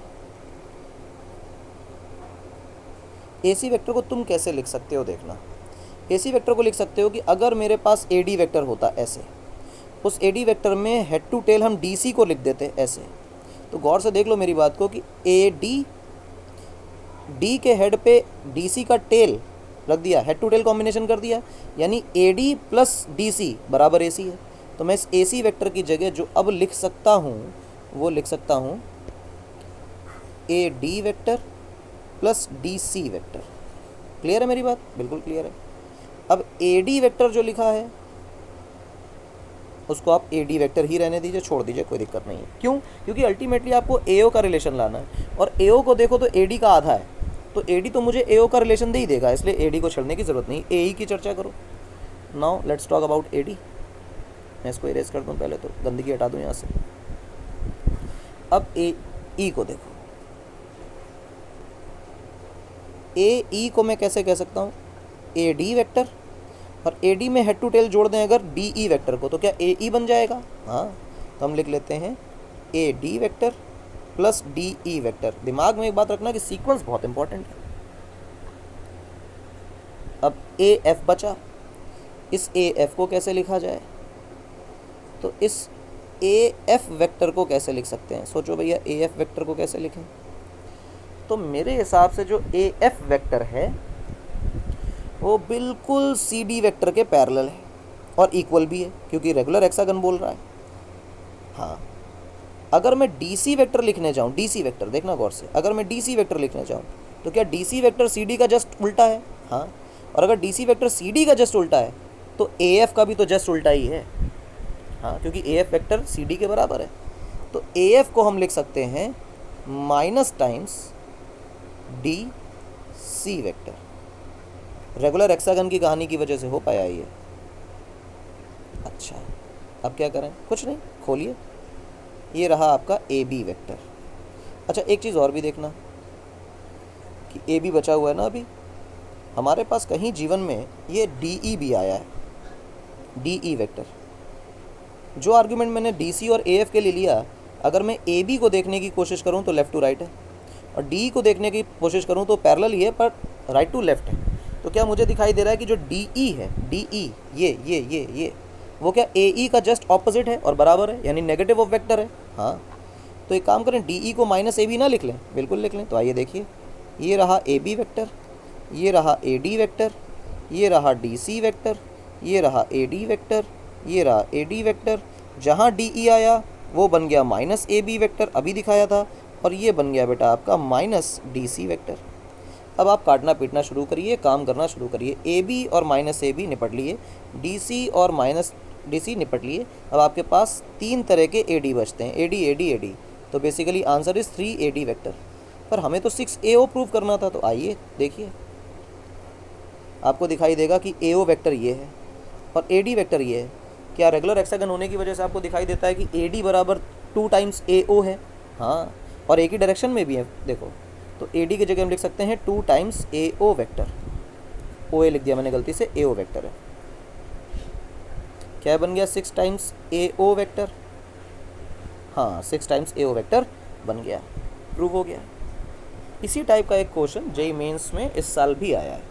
AC वेक्टर को तुम कैसे लिख सकते हो देखना। AC वेक्टर को लिख सकते हो कि अगर मेरे पास AD वेक्टर होता ऐसे, उस AD वेक्टर में हेड टू टेल हम DC को लिख देते ऐसे। तो गौर से देख लो मेरी बात को कि AD, D के हेड पे DC का टेल रख दिया, हेड टू टेल कॉम्बिनेशन कर दिया, यानी AD प्लस DC बराबर AC है। तो मैं इस AC वेक्टर की जगह जो अब लिख सकता हूँ वो लिख सकता हूँ AD vector plus DC vector. Clear है मेरी बात? बिल्कुल क्लियर है। अब AD वेक्टर जो लिखा है उसको आप AD वेक्टर ही रहने दीजिए, छोड़ दीजिए, कोई दिक्कत नहीं है। क्यों? क्योंकि अल्टीमेटली आपको AO का रिलेशन लाना है, और AO को देखो तो AD का आधा है, तो AD तो मुझे AO का रिलेशन दे ही देगा, इसलिए AD को छोड़ने की ज़रूरत नहीं, AE की चर्चा करो। Now let's talk about AD। मैं इसको इरेज कर दूँ पहले, तो गंदगी हटा दूँ यहाँ से। अब AE को देखो, AE को मैं कैसे कह सकता हूँ? AD वेक्टर, और AD में हेड टू टेल जोड़ दें अगर DE वेक्टर को, तो क्या AE बन जाएगा? हाँ, तो हम लिख लेते हैं AD vector plus DE vector. दिमाग में एक बात रखना कि सीक्वेंस बहुत इंपॉर्टेंट है। अब AF बचा, इस AF को कैसे लिखा जाए? तो इस AF वेक्टर को कैसे लिख सकते हैं? सोचो भैया, AF वेक्टर को कैसे लिखें? तो मेरे हिसाब से जो AF वेक्टर है वो बिल्कुल CD वेक्टर के पैरेलल है और इक्वल भी है, क्योंकि रेगुलर हेक्सागन बोल रहा है। हाँ, अगर मैं DC वेक्टर लिखने जाऊँ, DC वेक्टर देखना गौर से, अगर मैं DC वेक्टर लिखने जाऊँ तो क्या DC वेक्टर CD का जस्ट उल्टा है? हाँ, और अगर DC वेक्टर CD का जस्ट उल्टा है तो AF का भी तो जस्ट उल्टा ही है। हाँ, क्योंकि AF वेक्टर CD के बराबर है, तो AF को हम लिख सकते हैं minus times DC vector. Regular hexagon की कहानी की वजह से हो पाया ये। अच्छा, अब क्या करें? कुछ नहीं, खोलिए, ये रहा आपका AB वेक्टर। अच्छा, एक चीज़ और भी देखना कि AB बचा हुआ है ना अभी, हमारे पास कहीं जीवन में ये DE भी आया है, DE वेक्टर। जो आर्ग्यूमेंट मैंने DC और AF के लिए लिया, अगर मैं AB को देखने की कोशिश करूं तो लेफ़्ट टू राइट है, और DE को देखने की कोशिश करूं तो पैरेलल ही है पर राइट टू लेफ़्ट है। तो क्या मुझे दिखाई दे रहा है कि जो DE है, DE ये वो क्या AE का जस्ट ऑपोजिट है और बराबर है, यानी नेगेटिव ऑफ वेक्टर है। हाँ, तो एक काम करें, DE को माइनस AB ना लिख लें? बिल्कुल लिख लें। तो आइए देखिए, ये रहा AB वेक्टर, ये रहा AD वेक्टर, ये रहा DC वेक्टर, ये रहा AD वेक्टर, ये रहा AD वेक्टर। जहाँ DE आया वो बन गया माइनस AB वेक्टर, अभी दिखाया था, और ये बन गया बेटा आपका माइनस DC वेक्टर। अब आप काटना पीटना शुरू करिए, काम करना शुरू करिए। AB और माइनस AB निपट लिए, DC और माइनस DC निपट लिए। अब आपके पास 3 तरह के AD बचते हैं, AD AD AD। तो basically answer is 3 AD vector. पर हमें तो 6 AO प्रूव करना था, तो आइए देखिए, आपको दिखाई देगा कि AO वेक्टर ये है और AD वेक्टर ये है। क्या रेगुलर हेक्सागन होने की वजह से आपको दिखाई देता है कि AD बराबर 2 टाइम्स AO है? हाँ, और एक ही डायरेक्शन में भी है, देखो। तो AD की जगह हम लिख सकते हैं 2 टाइम्स AO वेक्टर। OA लिख दिया मैंने गलती से, AO वेक्टर है। क्या बन गया? 6 टाइम्स AO वेक्टर। हाँ, 6 टाइम्स AO वेक्टर बन गया, प्रूव हो गया। इसी टाइप का एक क्वेश्चन जेईई मेंस में इस साल भी आया है।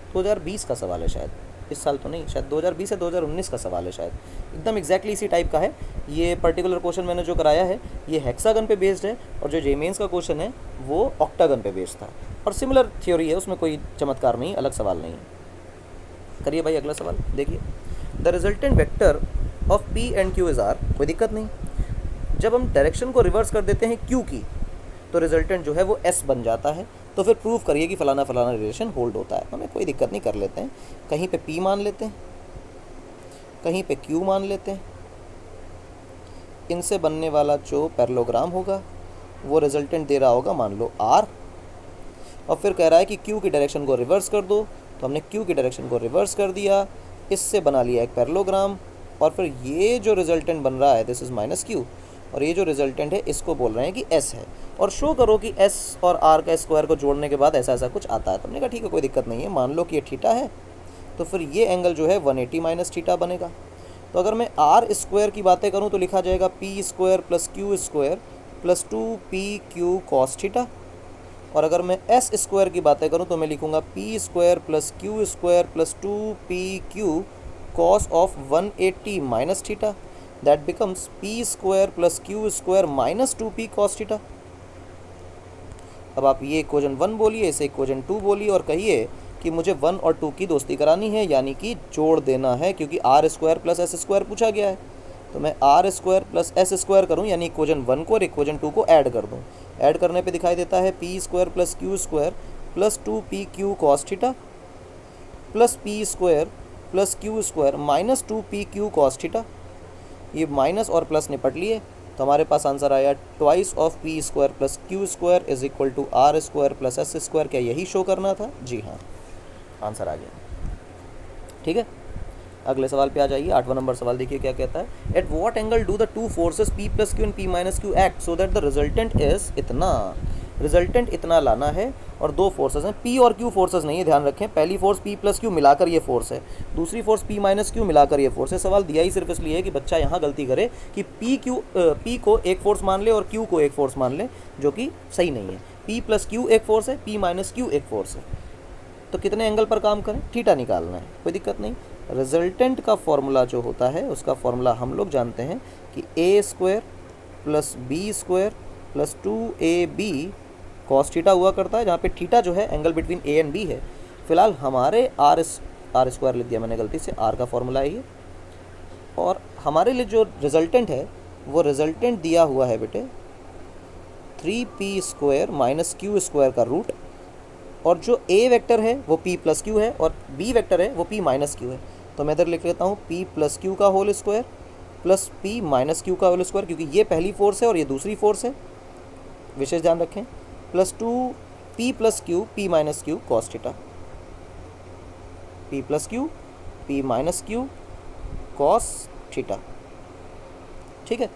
2020 का सवाल है शायद, इस साल तो नहीं, शायद 2020 या 2019 का सवाल है शायद, एकदम एग्जैक्टली इसी टाइप का है। ये पर्टिकुलर क्वेश्चन मैंने जो कराया है ये हेक्सागन पे बेस्ड है, और जो जेईई मेंस का क्वेश्चन है वो ऑक्टागन पे बेस्ड था, और सिमिलर थ्योरी है, उसमें कोई चमत्कार नहीं, अलग सवाल नहीं है। करिए भाई अगला सवाल देखिए। The resultant vector of P and Q is R। कोई दिक्कत नहीं, जब हम डायरेक्शन को रिवर्स कर देते हैं Q की तो रिजल्टेंट जो है वो S बन जाता है। तो फिर प्रूव करिए कि फलाना फलाना रिलेशन होल्ड होता है। हमें कोई दिक्कत नहीं, कर लेते हैं। कहीं पे P मान लेते हैं, कहीं पे Q मान लेते हैं, इनसे बनने वाला जो पैरेललोग्राम होगा वो रिजल्टेंट दे रहा होगा मान लो R, और फिर कह रहा है कि Q की डायरेक्शन को रिवर्स कर दो, तो हमने Q की डायरेक्शन को रिवर्स कर दिया, इससे बना लिया एक पैरेललोग्राम, और फिर ये जो रिजल्टेंट बन रहा है दिस इज़ माइनस Q, और ये जो रिजल्टेंट है इसको बोल रहे हैं कि S है, और शो करो कि S और R का स्क्वायर को जोड़ने के बाद ऐसा ऐसा कुछ आता है। तो हमने कहा ठीक है कोई दिक्कत नहीं है, मान लो कि ये थीटा है, तो फिर ये एंगल जो है 180 माइनस थीटा बनेगा। तो अगर मैं R स्क्वायर की बातें करूँ तो लिखा जाएगा P square plus Q square plus 2PQ cos theta, और अगर मैं S स्क्वायर की बातें करूँ तो मैं लिखूँगा P square plus Q square plus 2PQ cos of 180 minus theta, that becomes P square plus Q square minus 2P cos theta. अब आप ये इक्वेशन 1 बोलिए, इसे इक्वेशन 2 बोलिए, और कहिए कि मुझे 1 और 2 की दोस्ती करानी है, यानी कि जोड़ देना है, क्योंकि R square plus S square पूछा गया है। तो मैं R square plus S square करूँ, यानी इक्वेशन 1 को और इक्वेशन 2 को ऐड कर दूँ। ऐड करने पे दिखाई देता है P square plus Q square plus 2PQ cos theta plus P square plus Q square minus 2PQ cos theta. ये माइनस और प्लस निपट लिए, तो हमारे पास आंसर आया twice of P square plus Q square is equal to R square plus S square. क्या यही शो करना था? जी हाँ, आंसर आ गया। ठीक है, अगले सवाल पे आ जाइए। 8वां नंबर सवाल देखिए क्या कहता है। At what angle do the two forces P plus Q and P minus Q act so that the resultant is इतना। रिजल्टेंट इतना लाना है, और दो फोर्सेस हैं, P और Q फोर्सेस नहीं है, ध्यान रखें। पहली फोर्स P प्लस Q मिलाकर ये फोर्स है, दूसरी फोर्स P माइनस Q मिलाकर ये फोर्स है। सवाल दिया ही सिर्फ इसलिए है कि बच्चा यहाँ गलती करे कि P को एक फोर्स मान ले और Q को एक फोर्स मान ले, जो कि सही नहीं है। P प्लस Q एक फोर्स है, P माइनस Q एक फोर्स है, तो कितने एंगल पर काम करें? थीटा निकालना है, कोई दिक्कत नहीं। रिजल्टेंट का फॉर्मूला जो होता है उसका फॉर्मूला हम लोग जानते हैं कि A square plus B square plus 2AB cos theta हुआ करता है, जहाँ पे थीटा जो है angle between A and B है। फिलहाल हमारे R स्क्वायर लिख दिया मैंने गलती से, R का फॉर्मूला है ये, और हमारे लिए जो रिजल्टेंट है वो रिजल्टेंट दिया हुआ है बेटे 3P square minus Q square का रूट, और जो A वेक्टर है वो P प्लस Q है और B वेक्टर है वो P माइनस Q है। तो मैं इधर लिख लेता हूँ P प्लस Q का whole square plus P minus Q का होल स्क्वायर, क्योंकि ये पहली फोर्स है और ये दूसरी फोर्स है, विशेष ध्यान रखें, plus 2P plus Q P minus Q cos theta, P plus Q P minus Q cos theta. ठीक है,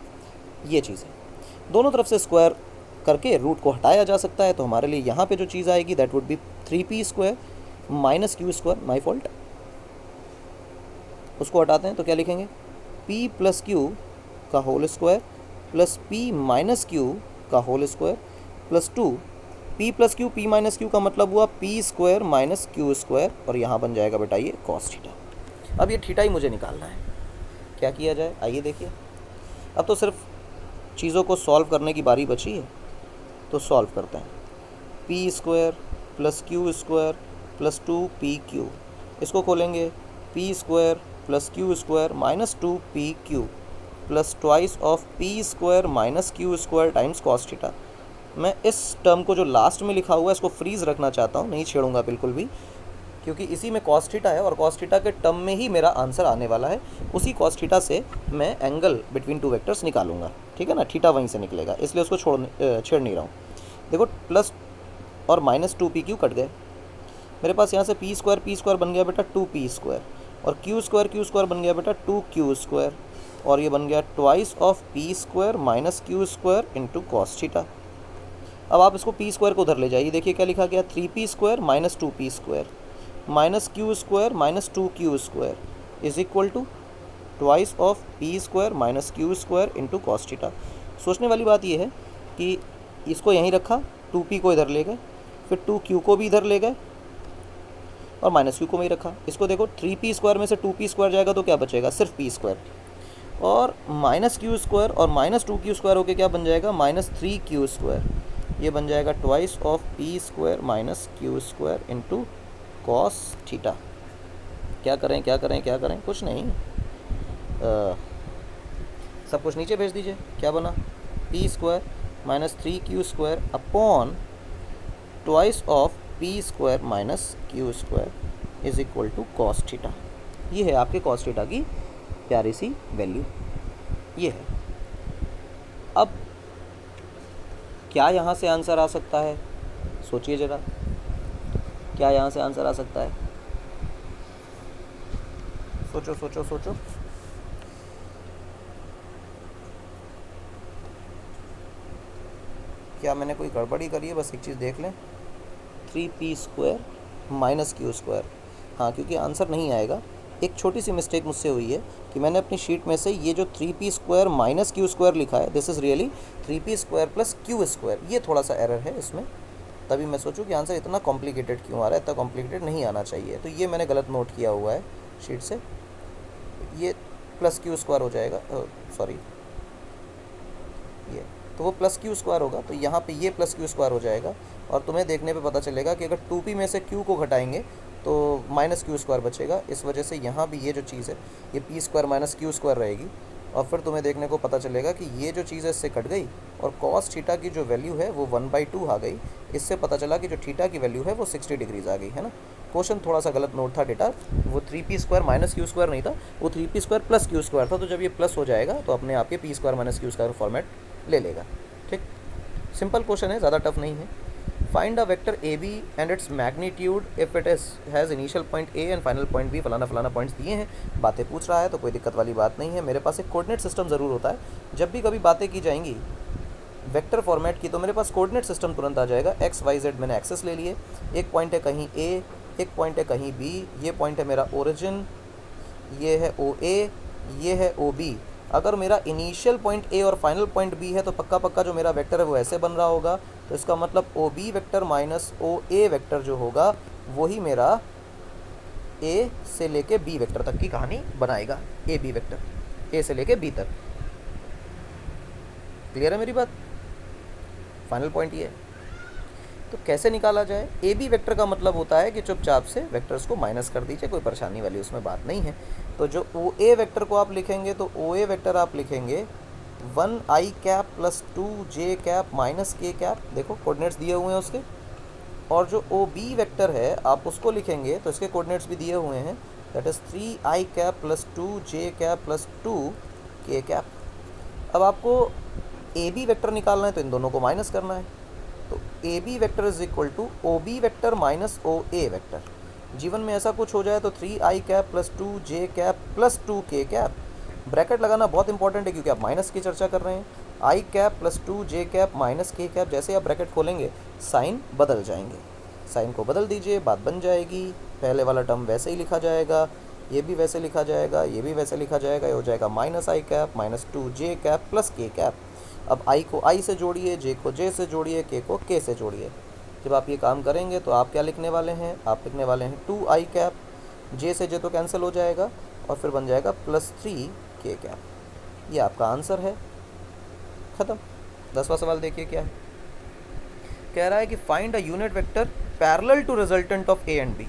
ये चीज़ है। दोनों तरफ से स्क्वायर करके रूट को हटाया जा सकता है, तो हमारे लिए यहाँ पे जो चीज़ आएगी that would be 3P square minus Q square, my fault, उसको हटाते हैं तो क्या लिखेंगे? P प्लस Q का whole square plus P minus Q का whole square plus 2 P plus Q P minus Q का मतलब हुआ P square minus Q square, और यहाँ बन जाएगा बेटा ये कॉस थीटा। अब ये थीटा ही मुझे निकालना है, क्या किया जाए? आइए देखिए, अब तो सिर्फ चीज़ों को सॉल्व करने की बारी बची है, तो सॉल्व करते हैं। P square plus Q square plus 2PQ, इसको खोलेंगे P square plus Q square minus 2PQ plus twice of P square minus Q square times cos theta. मैं इस टर्म को जो लास्ट में लिखा हुआ है इसको फ्रीज रखना चाहता हूँ, नहीं छेड़ूंगा बिल्कुल भी, क्योंकि इसी में कॉस थीटा है और कॉस थीटा के टर्म में ही मेरा आंसर आने वाला है। उसी कॉस थीटा से मैं एंगल बिटवीन टू वेक्टर्स निकालूंगा, ठीक है ना, थीटा वहीं से निकलेगा, इसलिए उसको छेड़ नहीं रहा हूँ। देखो प्लस और माइनस 2PQ कट गए, मेरे पास यहाँ से P स्क्वायर बन गया बेटा 2P स्क्वायर, और Q स्क्वायर बन गया बेटा 2Q स्क्वायर, और ये बन गया twice of P square minus Q square into cos theta. अब आप इसको P स्क्वायर को उधर ले जाइए, देखिए क्या लिखा गया 3P square minus 2P square minus Q square minus 2Q square is equal to twice of P square minus Q square into cos theta. सोचने वाली बात यह है कि इसको यहीं रखा, 2P को इधर ले गए, फिर 2Q को भी इधर ले गए और माइनस Q को वहीं रखा। इसको देखो 3P स्क्वायर में से 2P स्क्वायर जाएगा तो क्या बचेगा? सिर्फ P स्क्वायर, और माइनस Q स्क्वायर और माइनस 2Q स्क्वायर होके क्या बन जाएगा? Minus 3Q square. ये बन जाएगा twice of P square minus Q square into cos theta. क्या करें क्या करें क्या करें? कुछ नहीं, सब कुछ नीचे भेज दीजिए। क्या बना? P square minus 3Q square upon twice of P square minus Q square is equal to cos theta. ये है आपके कॉस थीटा की प्यारी सी वैल्यू, ये है। अब क्या यहाँ से आंसर आ सकता है, सोचिए ज़रा, क्या यहाँ से आंसर आ सकता है? सोचो सोचो सोचो। क्या मैंने कोई गड़बड़ी करी है? बस एक चीज़ देख लें, 3p² माइनस q²। हाँ, क्योंकि आंसर नहीं आएगा। एक छोटी सी मिस्टेक मुझसे हुई है कि मैंने अपनी शीट में से ये जो 3p² माइनस q² लिखा है, this is really 3p² plus q²। ये थोड़ा सा एरर है इसमें, तभी मैं सोचूं कि आंसर इतना कॉम्प्लिकेटेड क्यों आ रहा है। इतना कॉम्प्लिकेटेड नहीं आना चाहिए, तो ये मैंने गलत नोट किया हुआ है शीट से। ये प्लस q² हो जाएगा, सॉरी, ये तो वो प्लस q² होगा, तो यहाँ पे ये प्लस q² हो जाएगा। और तुम्हें देखने पे पता चलेगा कि अगर 2p में से q को घटाएंगे तो माइनस q² बचेगा। इस वजह से यहाँ भी ये जो चीज़ है ये p² माइनस q² रहेगी। और फिर तुम्हें देखने को पता चलेगा कि ये जो चीज़ है इससे कट गई, और cos थीटा की जो वैल्यू है वो 1/2 आ गई। इससे पता चला कि जो थीटा की वैल्यू है वो 60 डिग्रीज आ गई, है ना। क्वेश्चन थोड़ा सा गलत नोट था डेटा, वो 3p² माइनस q² नहीं था, वो 3p² प्लस q² था। तो जब ये प्लस हो जाएगा तो अपने आप ये p² माइनस q² फॉर्मेट ले लेगा। ठीक, सिंपल क्वेश्चन है, ज़्यादा टफ नहीं है। Find a vector A B and its magnitude if it has initial point A and final point B, फलाना फलाना पॉइंट्स दिए हैं। बातें पूछ रहा है तो कोई दिक्कत वाली बात नहीं है। मेरे पास एक कोऑर्डिनेट सिस्टम ज़रूर होता है। जब भी कभी बातें की जाएंगी वेक्टर फॉर्मेट की, तो मेरे पास कोऑर्डिनेट सिस्टम तुरंत आ जाएगा। एक्स वाई जेड मैंने एक्सेस ले लिए, एक पॉइंट है कहीं ए, एक पॉइंट है कहीं बी, ये पॉइंट है मेरा ओरिजिन, ये है ओ ए, ये है ओ बी। अगर मेरा इनिशियल पॉइंट ए और फाइनल पॉइंट बी है तो पक्का पक्का जो मेरा वेक्टर है वो ऐसे बन रहा होगा। तो इसका मतलब ओ B vector minus O A vector जो होगा वही मेरा ए से लेके बी वेक्टर तक की कहानी बनाएगा। ए बी वेक्टर, ए से लेके बी तक। क्लियर है मेरी बात? फाइनल पॉइंट ये है। तो कैसे निकाला जाए? ए बी वेक्टर का मतलब होता है कि चुपचाप से वेक्टर्स को माइनस कर दीजिए, कोई परेशानी वाली उसमें बात नहीं है। तो जो ओ ए वेक्टर को आप लिखेंगे तो ओ ए वेक्टर आप लिखेंगे 1i cap plus 2j minus k cap, देखो कोऑर्डिनेट्स दिए हुए हैं उसके। और जो ओ बी वेक्टर है आप उसको लिखेंगे तो इसके कोऑर्डिनेट्स भी दिए हुए हैं, that is 3i cap plus 2j plus 2k cap. अब आपको ए बी वेक्टर निकालना है तो इन दोनों को माइनस करना है। तो A B vector is equal to O B vector minus O A vector. जीवन में ऐसा कुछ हो जाए तो 3i cap plus 2j plus 2k cap. Bracket लगाना बहुत इंपॉर्टेंट है क्योंकि आप माइनस की चर्चा कर रहे हैं। i cap plus 2j minus k cap, जैसे आप ब्रैकेट खोलेंगे साइन बदल जाएंगे। साइन को बदल दीजिए, बात बन जाएगी। पहले वाला टर्म वैसे ही लिखा जाएगा, ये भी वैसे लिखा जाएगा, ये भी वैसे लिखा जाएगा। ये हो जाएगा minus i cap minus 2j plus k cap. अब i को i से जोड़िए, j को j से जोड़िए, k को k से जोड़िए। जब आप ये काम करेंगे तो आप क्या लिखने वाले हैं? आप लिखने वाले हैं 2i कैप, j से j तो कैंसिल हो जाएगा और फिर बन जाएगा प्लस 3k कैप। ये आपका आंसर है, ख़त्म। 10वां सवाल देखिए क्या है। कह रहा है कि find a unit vector parallel to resultant of A and B.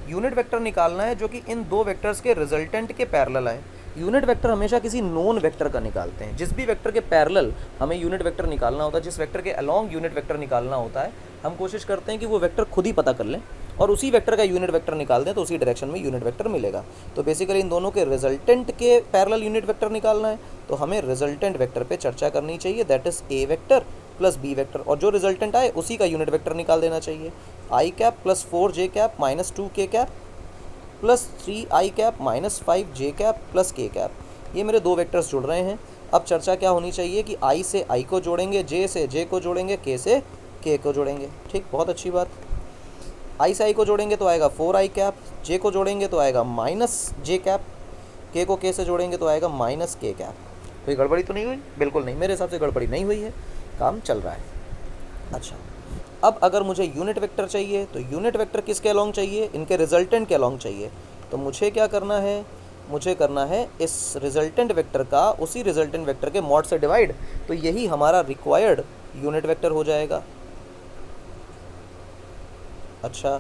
Unit vector निकालना है जो कि इन दो वेक्टर्स के रिजल्टेंट के पैरेलल आए। यूनिट वेक्टर हमेशा किसी नोन वेक्टर का निकालते हैं। जिस भी वेक्टर के पैरेलल हमें यूनिट वेक्टर निकालना होता है, जिस वेक्टर के अलोंग यूनिट वेक्टर निकालना होता है, हम कोशिश करते हैं कि वो वेक्टर खुद ही पता कर लें और उसी वेक्टर का यूनिट वेक्टर निकाल दें तो उसी डायरेक्शन में यूनिट वेक्टर मिलेगा। तो बेसिकली इन दोनों के रिजल्टेंट के पैरेलल यूनिट वेक्टर निकालना है, तो हमें रिजल्टेंट वेक्टर पे चर्चा करनी चाहिए, that is A vector plus B vector, और जो रिजल्टेंट आए उसी का यूनिट वेक्टर निकाल देना चाहिए। i cap plus 4j cap minus 2k cap plus 3i cap minus 5j cap plus k cap. ये मेरे दो वेक्टर्स जुड़ रहे हैं। अब चर्चा क्या होनी चाहिए कि i से i को जोड़ेंगे, j से j को जोड़ेंगे, k से k को जोड़ेंगे। ठीक, बहुत अच्छी बात। i से i को जोड़ेंगे तो आएगा 4i कैप, j को जोड़ेंगे तो आएगा माइनस j कैप, k को k से जोड़ेंगे तो आएगा माइनस k कैप। कोई गड़बड़ी तो नहीं हुई? बिल्कुल नहीं, मेरे हिसाब से गड़बड़ी नहीं हुई है, काम चल रहा है। अच्छा, अब अगर मुझे यूनिट वेक्टर चाहिए तो यूनिट वेक्टर किसके अलोंग चाहिए? इनके रिजल्टेंट के अलोंग चाहिए। तो मुझे क्या करना है? मुझे करना है इस रिजल्टेंट वेक्टर का उसी रिजल्टेंट वेक्टर के मॉड से डिवाइड, तो यही हमारा रिक्वायर्ड यूनिट वेक्टर हो जाएगा। अच्छा,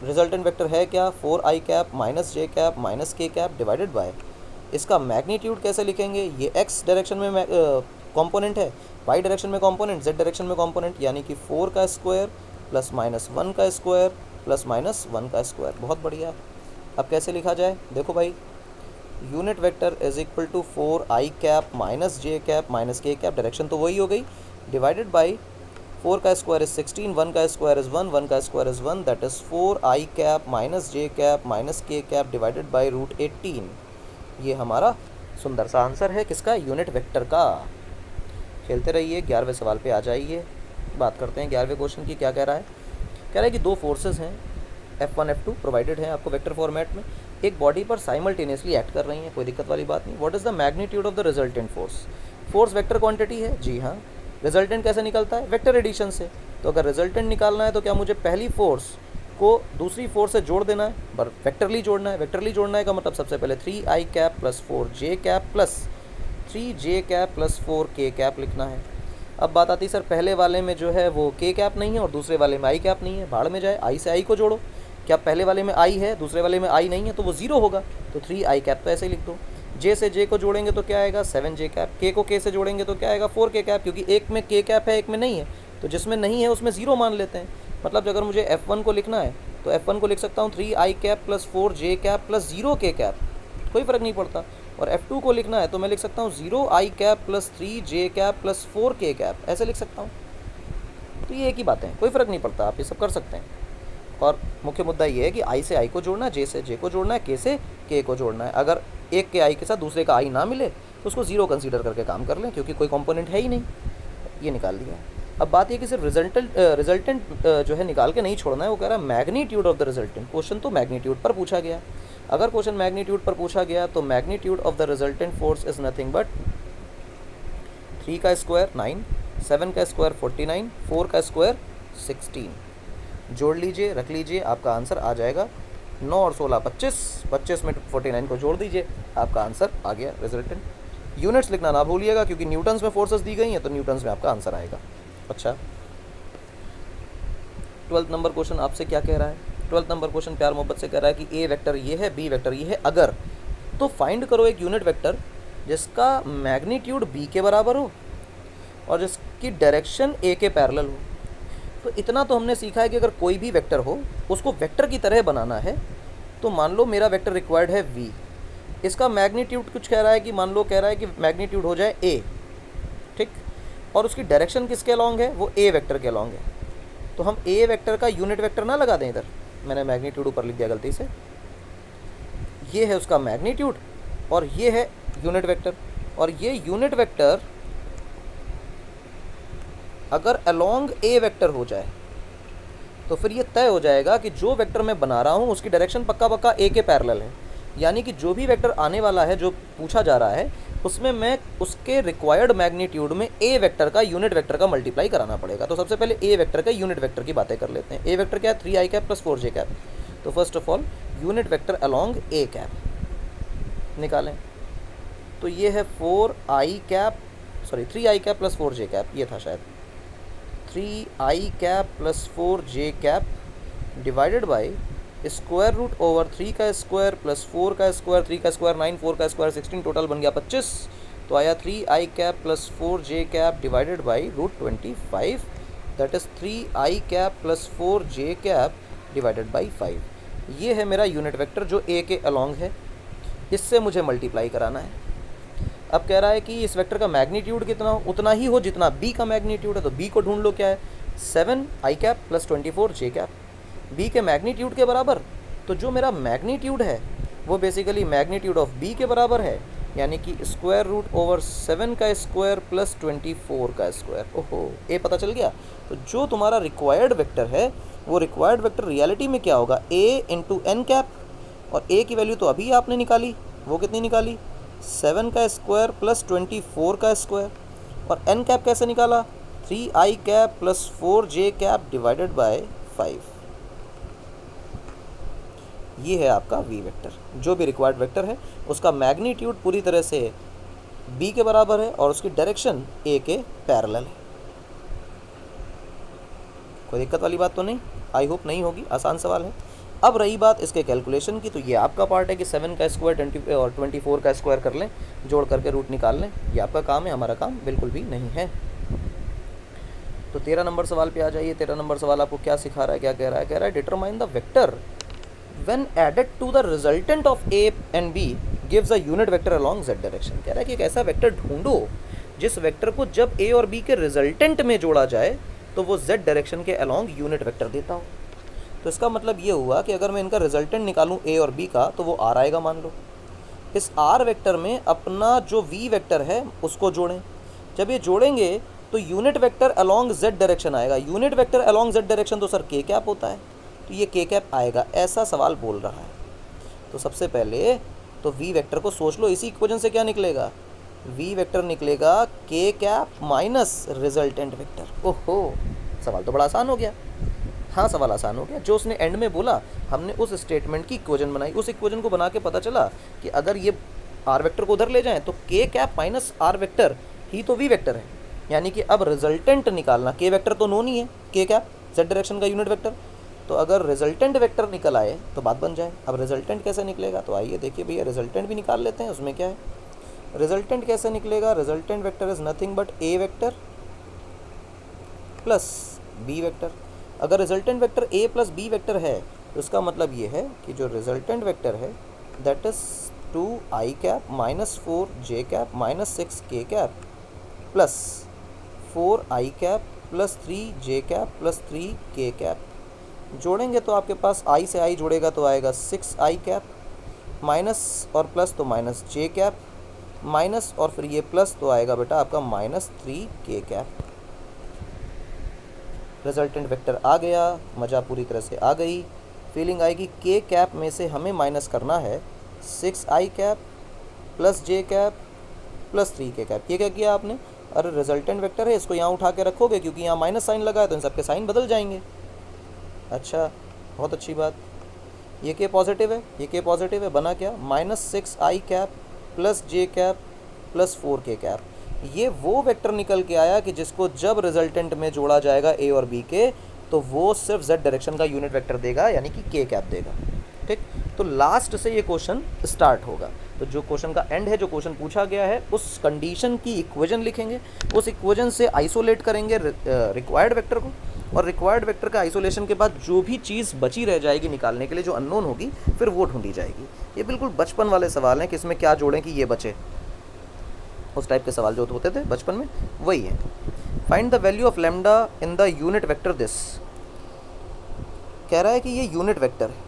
रिजल्टेंट वेक्टर है क्या? 4i cap minus j cap minus k cap divided by, इसका मैग्नीट्यूड कैसे लिखेंगे? ये x डायरेक्शन में कंपोनेंट है, y डायरेक्शन में कंपोनेंट, z डायरेक्शन में कंपोनेंट, यानी कि 4 का स्क्वायर प्लस माइनस 1 का स्क्वायर प्लस माइनस 1 का स्क्वायर। बहुत बढ़िया। अब कैसे लिखा जाए? देखो भाई, unit vector is equal to 4i cap minus J cap minus K cap, direction तो वही हो गई, डिवाइडेड बाई 4 का स्क्वायर इज 16, 1 का स्क्वायर इज 1, 1 का square is 1, that is 4i cap minus J cap minus K cap divided by √18। ये हमारा सुंदर सा आंसर है किसका, यूनिट वेक्टर का। खेलते रहिए, 11वें सवाल पे आ जाइए। बात करते हैं 11वें क्वेश्चन की, क्या कह रहा है। कह रहा है कि दो फोर्सेस हैं F1 F2 प्रोवाइडेड हैं आपको वेक्टर फॉर्मेट में, एक बॉडी पर साइमल्टेनियसली एक्ट कर रही हैं, कोई दिक्कत वाली बात नहीं। What is the magnitude of the resultant force. Force vector quantity है, जी हाँ। रिजल्टेंट कैसे निकलता है, वेक्टर एडिशन से। तो अगर रिजल्टेंट निकालना है तो क्या मुझे पहली फोर्स को दूसरी फोर्स से जोड़ देना है, पर वेक्टरली जोड़ना है। वेक्टरली जोड़ना है का मतलब सबसे पहले 3i cap plus 4j cap plus 3j cap plus 4k cap लिखना है। अब बात आती है सर पहले वाले में जो है वो k कैप नहीं है और दूसरे वाले में i कैप नहीं है, भाड़ में जाए, i से i को जोड़ो। क्या पहले वाले में i है दूसरे वाले में i नहीं है तो वो 0 होगा, तो 3i कैप तो ऐसे ही लिख दो। j से j को जोड़ेंगे तो क्या आएगा 7j कैप, k को k से जोड़ेंगे तो क्या आएगा 4k कैप, क्योंकि एक में k कैप है एक में नहीं है, तो जिसमें नहीं है उसमें 0 मान लेते हैं। मतलब अगर मुझे F1 को लिखना है तो F1 को लिख सकता हूँ 3i cap plus 4j cap plus 0k cap, कोई फ़र्क नहीं पड़ता। और F2 को लिखना है तो मैं लिख सकता हूँ 0i cap plus 3j cap plus 4k cap, ऐसे लिख सकता हूँ। तो ये एक ही बात है, कोई फ़र्क नहीं पड़ता, आप ये सब कर सकते हैं। और मुख्य मुद्दा ये है कि i से i को जोड़ना है, j से j को जोड़ना है, k से k को जोड़ना है। अगर एक के i के साथ दूसरे का i ना मिले तो उसको 0 कंसीडर करके काम कर लें, क्योंकि कोई कंपोनेंट है ही नहीं। ये निकाल दिया। अब बात ये कि सिर्फ रिजल्टेंट जो है निकाल के नहीं छोड़ना है, वो कह रहा है magnitude of the resultant. Question तो मैग्नीट्यूड पर पूछा गया। अगर क्वेश्चन मैग्नीट्यूड पर पूछा गया तो magnitude of the resultant force is nothing but 3 का स्क्वायर 9, 7 का स्क्वायर 49, 4 का स्क्वायर 16। जोड़ लीजिए, रख लीजिए, आपका आंसर आ जाएगा 9 और 16 25, 25 में 49 को जोड़ दीजिए, आपका आंसर आ गया रिजल्टेंट। यूनिट्स लिखना ना भूलिएगा, क्योंकि न्यूटन्स में फोर्सेस दी गई हैं तो न्यूटन्स में आपका आंसर आएगा। अच्छा, 12th नंबर क्वेश्चन आपसे क्या कह रहा है। 12th नंबर क्वेश्चन प्यार मोहब्बत से कह रहा है कि ए वेक्टर ये है, बी वेक्टर ये है, अगर तो फाइंड करो एक यूनिट वेक्टर जिसका मैग्नीट्यूड बी के बराबर हो और जिसकी डायरेक्शन ए के पैरेलल हो। तो इतना तो हमने सीखा है कि अगर कोई भी वेक्टर हो उसको वेक्टर की तरह बनाना है। तो मान लो मेरा वेक्टर रिक्वायर्ड है v, इसका मैग्नीट्यूड कुछ कह रहा है कि मान लो कह रहा है कि मैग्नीट्यूड हो जाए a, ठीक, और उसकी डायरेक्शन किसके अलॉन्ग है, वो a वेक्टर के अलॉन्ग है। तो हम a वेक्टर का यूनिट वेक्टर ना लगा दें, इधर मैंने मैग्नीट्यूड ऊपर लिख दिया गलती से। ये है उसका मैग्नीट्यूड और ये है यूनिट वेक्टर, और ये यूनिट वेक्टर अगर अलॉन्ग a वेक्टर हो जाए तो फिर ये तय हो जाएगा कि जो वेक्टर मैं बना रहा हूँ उसकी डायरेक्शन पक्का पक्का a के पैरेलल है। यानी कि जो भी वेक्टर आने वाला है, जो पूछा जा रहा है, उसमें मैं उसके रिक्वायर्ड मैग्नीट्यूड में a वेक्टर का यूनिट वेक्टर का मल्टीप्लाई कराना पड़ेगा। तो सबसे पहले a वेक्टर का यूनिट वेक्टर की बातें कर लेते हैं। a वेक्टर क्या है, 3i cap plus 4j cap. तो first of all unit vector along a cap निकालें। तो ये है 3i cap plus 4j cap, ये था शायद 3i cap plus 4j cap divided by square root over 3 का स्क्वायर प्लस 4 का स्क्वायर, 3 का स्क्वायर 9, 4 का स्क्वायर 16, टोटल बन गया 25। तो आया 3i cap plus 4j cap divided by √25, that is 3i cap plus 4j cap divided by 5। ये है मेरा यूनिट वेक्टर जो a के अलॉन्ग है, इससे मुझे मल्टीप्लाई कराना है। अब कह रहा है कि इस वेक्टर का मैग्नीट्यूड कितना हो, उतना ही हो जितना b का मैग्नीट्यूड है। तो b को ढूंढ लो, क्या है 7i cap plus 24j cap, b के मैग्नीट्यूड के बराबर। तो जो मेरा मैग्नीट्यूड है वो बेसिकली मैग्नीट्यूड ऑफ b के बराबर है, यानी कि स्क्वायर रूट ओवर 7 का स्क्वायर प्लस 24 का स्क्वायर। ओहो, a पता चल गया। तो जो तुम्हारा रिक्वायर्ड वेक्टर है वो रिक्वायर्ड वेक्टर रियलिटी में क्या होगा, a इंटू एन कैप, और a की वैल्यू तो अभी आपने निकाली, वो कितनी निकाली 7 का स्क्वायर प्लस 24 का स्क्वायर, और n कैप कैसे निकाला 3i cap plus 4j cap divided by 5। ये है आपका v वेक्टर। जो भी रिक्वायर्ड वेक्टर है उसका मैग्नीट्यूड पूरी तरह से b के बराबर है और उसकी डायरेक्शन a के पैरेलल है। कोई दिक्कत वाली बात तो नहीं, आई होप नहीं होगी, आसान सवाल है। अब रही बात इसके कैलकुलेशन की, तो ये आपका पार्ट है कि 7 का स्क्वायर 20 और 24 का स्क्वायर कर लें, जोड़ करके रूट निकाल लें। ये आपका काम है, हमारा काम बिल्कुल भी नहीं है। तो 13 नंबर सवाल पे आ जाइए। 13 नंबर सवाल आपको क्या सिखा रहा है, क्या कह रहा है determine the vector when added to the resultant of a and b gives a unit vector along z direction. कह रहा है कि एक ऐसा वेक्टर ढूंढो जिस वेक्टर को जब a और b के रिजल्टेंट में जोड़ा जाए तो वो z डायरेक्शन के अलॉन्ग यूनिट वेक्टर देता हो। तो इसका मतलब ये हुआ कि अगर मैं इनका रिजल्टेंट निकालूं a और b का तो वो r आएगा मान लो। इस r वेक्टर में अपना जो v वेक्टर है उसको जोड़ें। जब ये जोड़ेंगे तो unit vector along z direction आएगा। Unit vector along z direction तो सर k कैप होता है, तो ये k कैप आएगा, ऐसा सवाल बोल रहा है। तो सबसे पहले तो v वेक्टर को सोच लो, इसी इक्वेशन से क्या निकलेगा, v वेक्टर निकलेगा k cap minus resultant vector. ओहो, सवाल तो बड़ा आसान हो गया। हाँ, सवाल आसान हो गया। जो उसने एंड में बोला हमने उस स्टेटमेंट की इक्वेशन बनाई, उस इक्वेशन को बना के पता चला कि अगर ये आर वेक्टर को उधर ले जाएं तो k cap minus R vector ही तो v वेक्टर है। यानी कि अब रिजल्टेंट निकालना, k वेक्टर तो नोन ही है, k कैप z डायरेक्शन का यूनिट वेक्टर, तो अगर रिजल्टेंट वेक्टर निकल आए तो बात बन जाए। अब रिजल्टेंट कैसे निकलेगा, तो आइए देखिए भैया, रिजल्टेंट भी निकाल लेते हैं। उसमें क्या है, रिजल्टेंट कैसे निकलेगा, resultant vector is nothing but a vector plus b vector. अगर resultant vector a plus b vector है तो इसका मतलब ये है कि जो रिजल्टेंट वेक्टर है that is 2i cap minus 4j cap minus 6k cap plus 4i cap plus 3j cap plus 3k cap. जोड़ेंगे तो आपके पास i से i जुड़ेगा तो आएगा 6i कैप, माइनस और प्लस तो माइनस j कैप, माइनस और फिर ये प्लस तो आएगा बेटा आपका minus 3k cap. Resultant vector आ गया, मज़ा पूरी तरह से आ गई। फीलिंग आएगी k कैप में से हमें माइनस करना है 6i cap plus j cap plus 3k cap. ये क्या किया आपने, अरे रिजल्टेंट वेक्टर है, इसको यहाँ उठा के रखोगे क्योंकि यहाँ माइनस साइन लगा है तो इन सबके साइन बदल जाएंगे। अच्छा, बहुत अच्छी बात। ये k पॉजिटिव है, ये k पॉजिटिव है, बना क्या, minus 6i cap plus j cap plus 4k cap. ये वो वेक्टर निकल के आया कि जिसको जब रिजल्टेंट में जोड़ा जाएगा a और b के तो वो सिर्फ z डायरेक्शन का यूनिट वेक्टर देगा, यानी कि k कैप देगा। ठीक, तो लास्ट से ये क्वेश्चन स्टार्ट होगा। तो जो क्वेश्चन का एंड है, जो क्वेश्चन पूछा गया है, उस कंडीशन की इक्वेशन लिखेंगे, उस इक्वेशन से आइसोलेट करेंगे रिक्वायर्ड वेक्टर को, और रिक्वायर्ड वेक्टर का आइसोलेशन के बाद जो भी चीज़ बची रह जाएगी निकालने के लिए, जो अननोन होगी, फिर वो ढूंढी जाएगी। ये बिल्कुल बचपन वाले सवाल हैं कि इसमें क्या जोड़ें कि ये बचे, उस टाइप के सवाल जो होते थे बचपन में वही है। Find the value of lambda in the unit vector this. कह रहा है कि ये यूनिट वेक्टर है,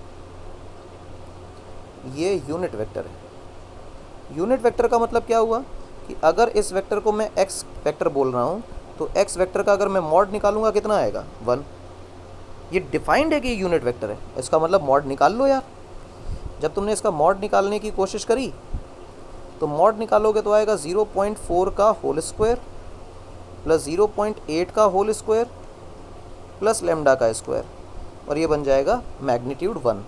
ये यूनिट वेक्टर है। यूनिट वेक्टर का मतलब क्या हुआ कि अगर इस वेक्टर को मैं x वेक्टर बोल रहा हूँ तो x वेक्टर का अगर मैं मॉड निकालूंगा कितना आएगा, 1। ये डिफाइंड है कि ये यूनिट वेक्टर है, इसका मतलब मॉड निकाल लो यार। जब तुमने इसका मॉड निकालने की कोशिश करी तो मॉड निकालोगे तो आएगा 0.4 का होल स्क्वायर प्लस 0.8 का होल स्क्वायर प्लस लैम्डा का स्क्वायर, और ये बन जाएगा मैग्नीट्यूड 1।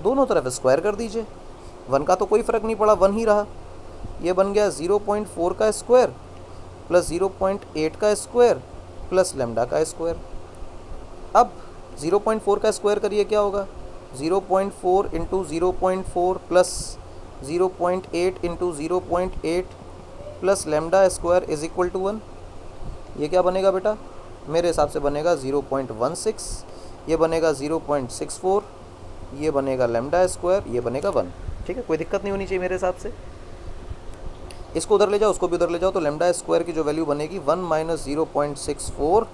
दोनों तरफ स्क्वायर कर दीजिए, 1 का तो कोई फ़र्क नहीं पड़ा, 1 ही रहा। ये बन गया 0.4 का स्क्वायर प्लस 0.8 का स्क्वायर प्लस लैम्डा का स्क्वायर। अब 0.4 का स्क्वायर करिए, क्या होगा, 0.4 into 0.4 plus 0.8 into 0.8 plus lambda square is equal to 1। ये क्या बनेगा बेटा, मेरे हिसाब से बनेगा 0.16, ये बनेगा 0.64, ये बनेगा लैम्डा स्क्वायर, ये बनेगा 1। ठीक है, कोई दिक्कत नहीं होनी चाहिए मेरे हिसाब से। इसको उधर ले जाओ, उसको भी उधर ले जाओ, तो लैम्डा स्क्वायर की जो वैल्यू बनेगी 1 माइनस 0.64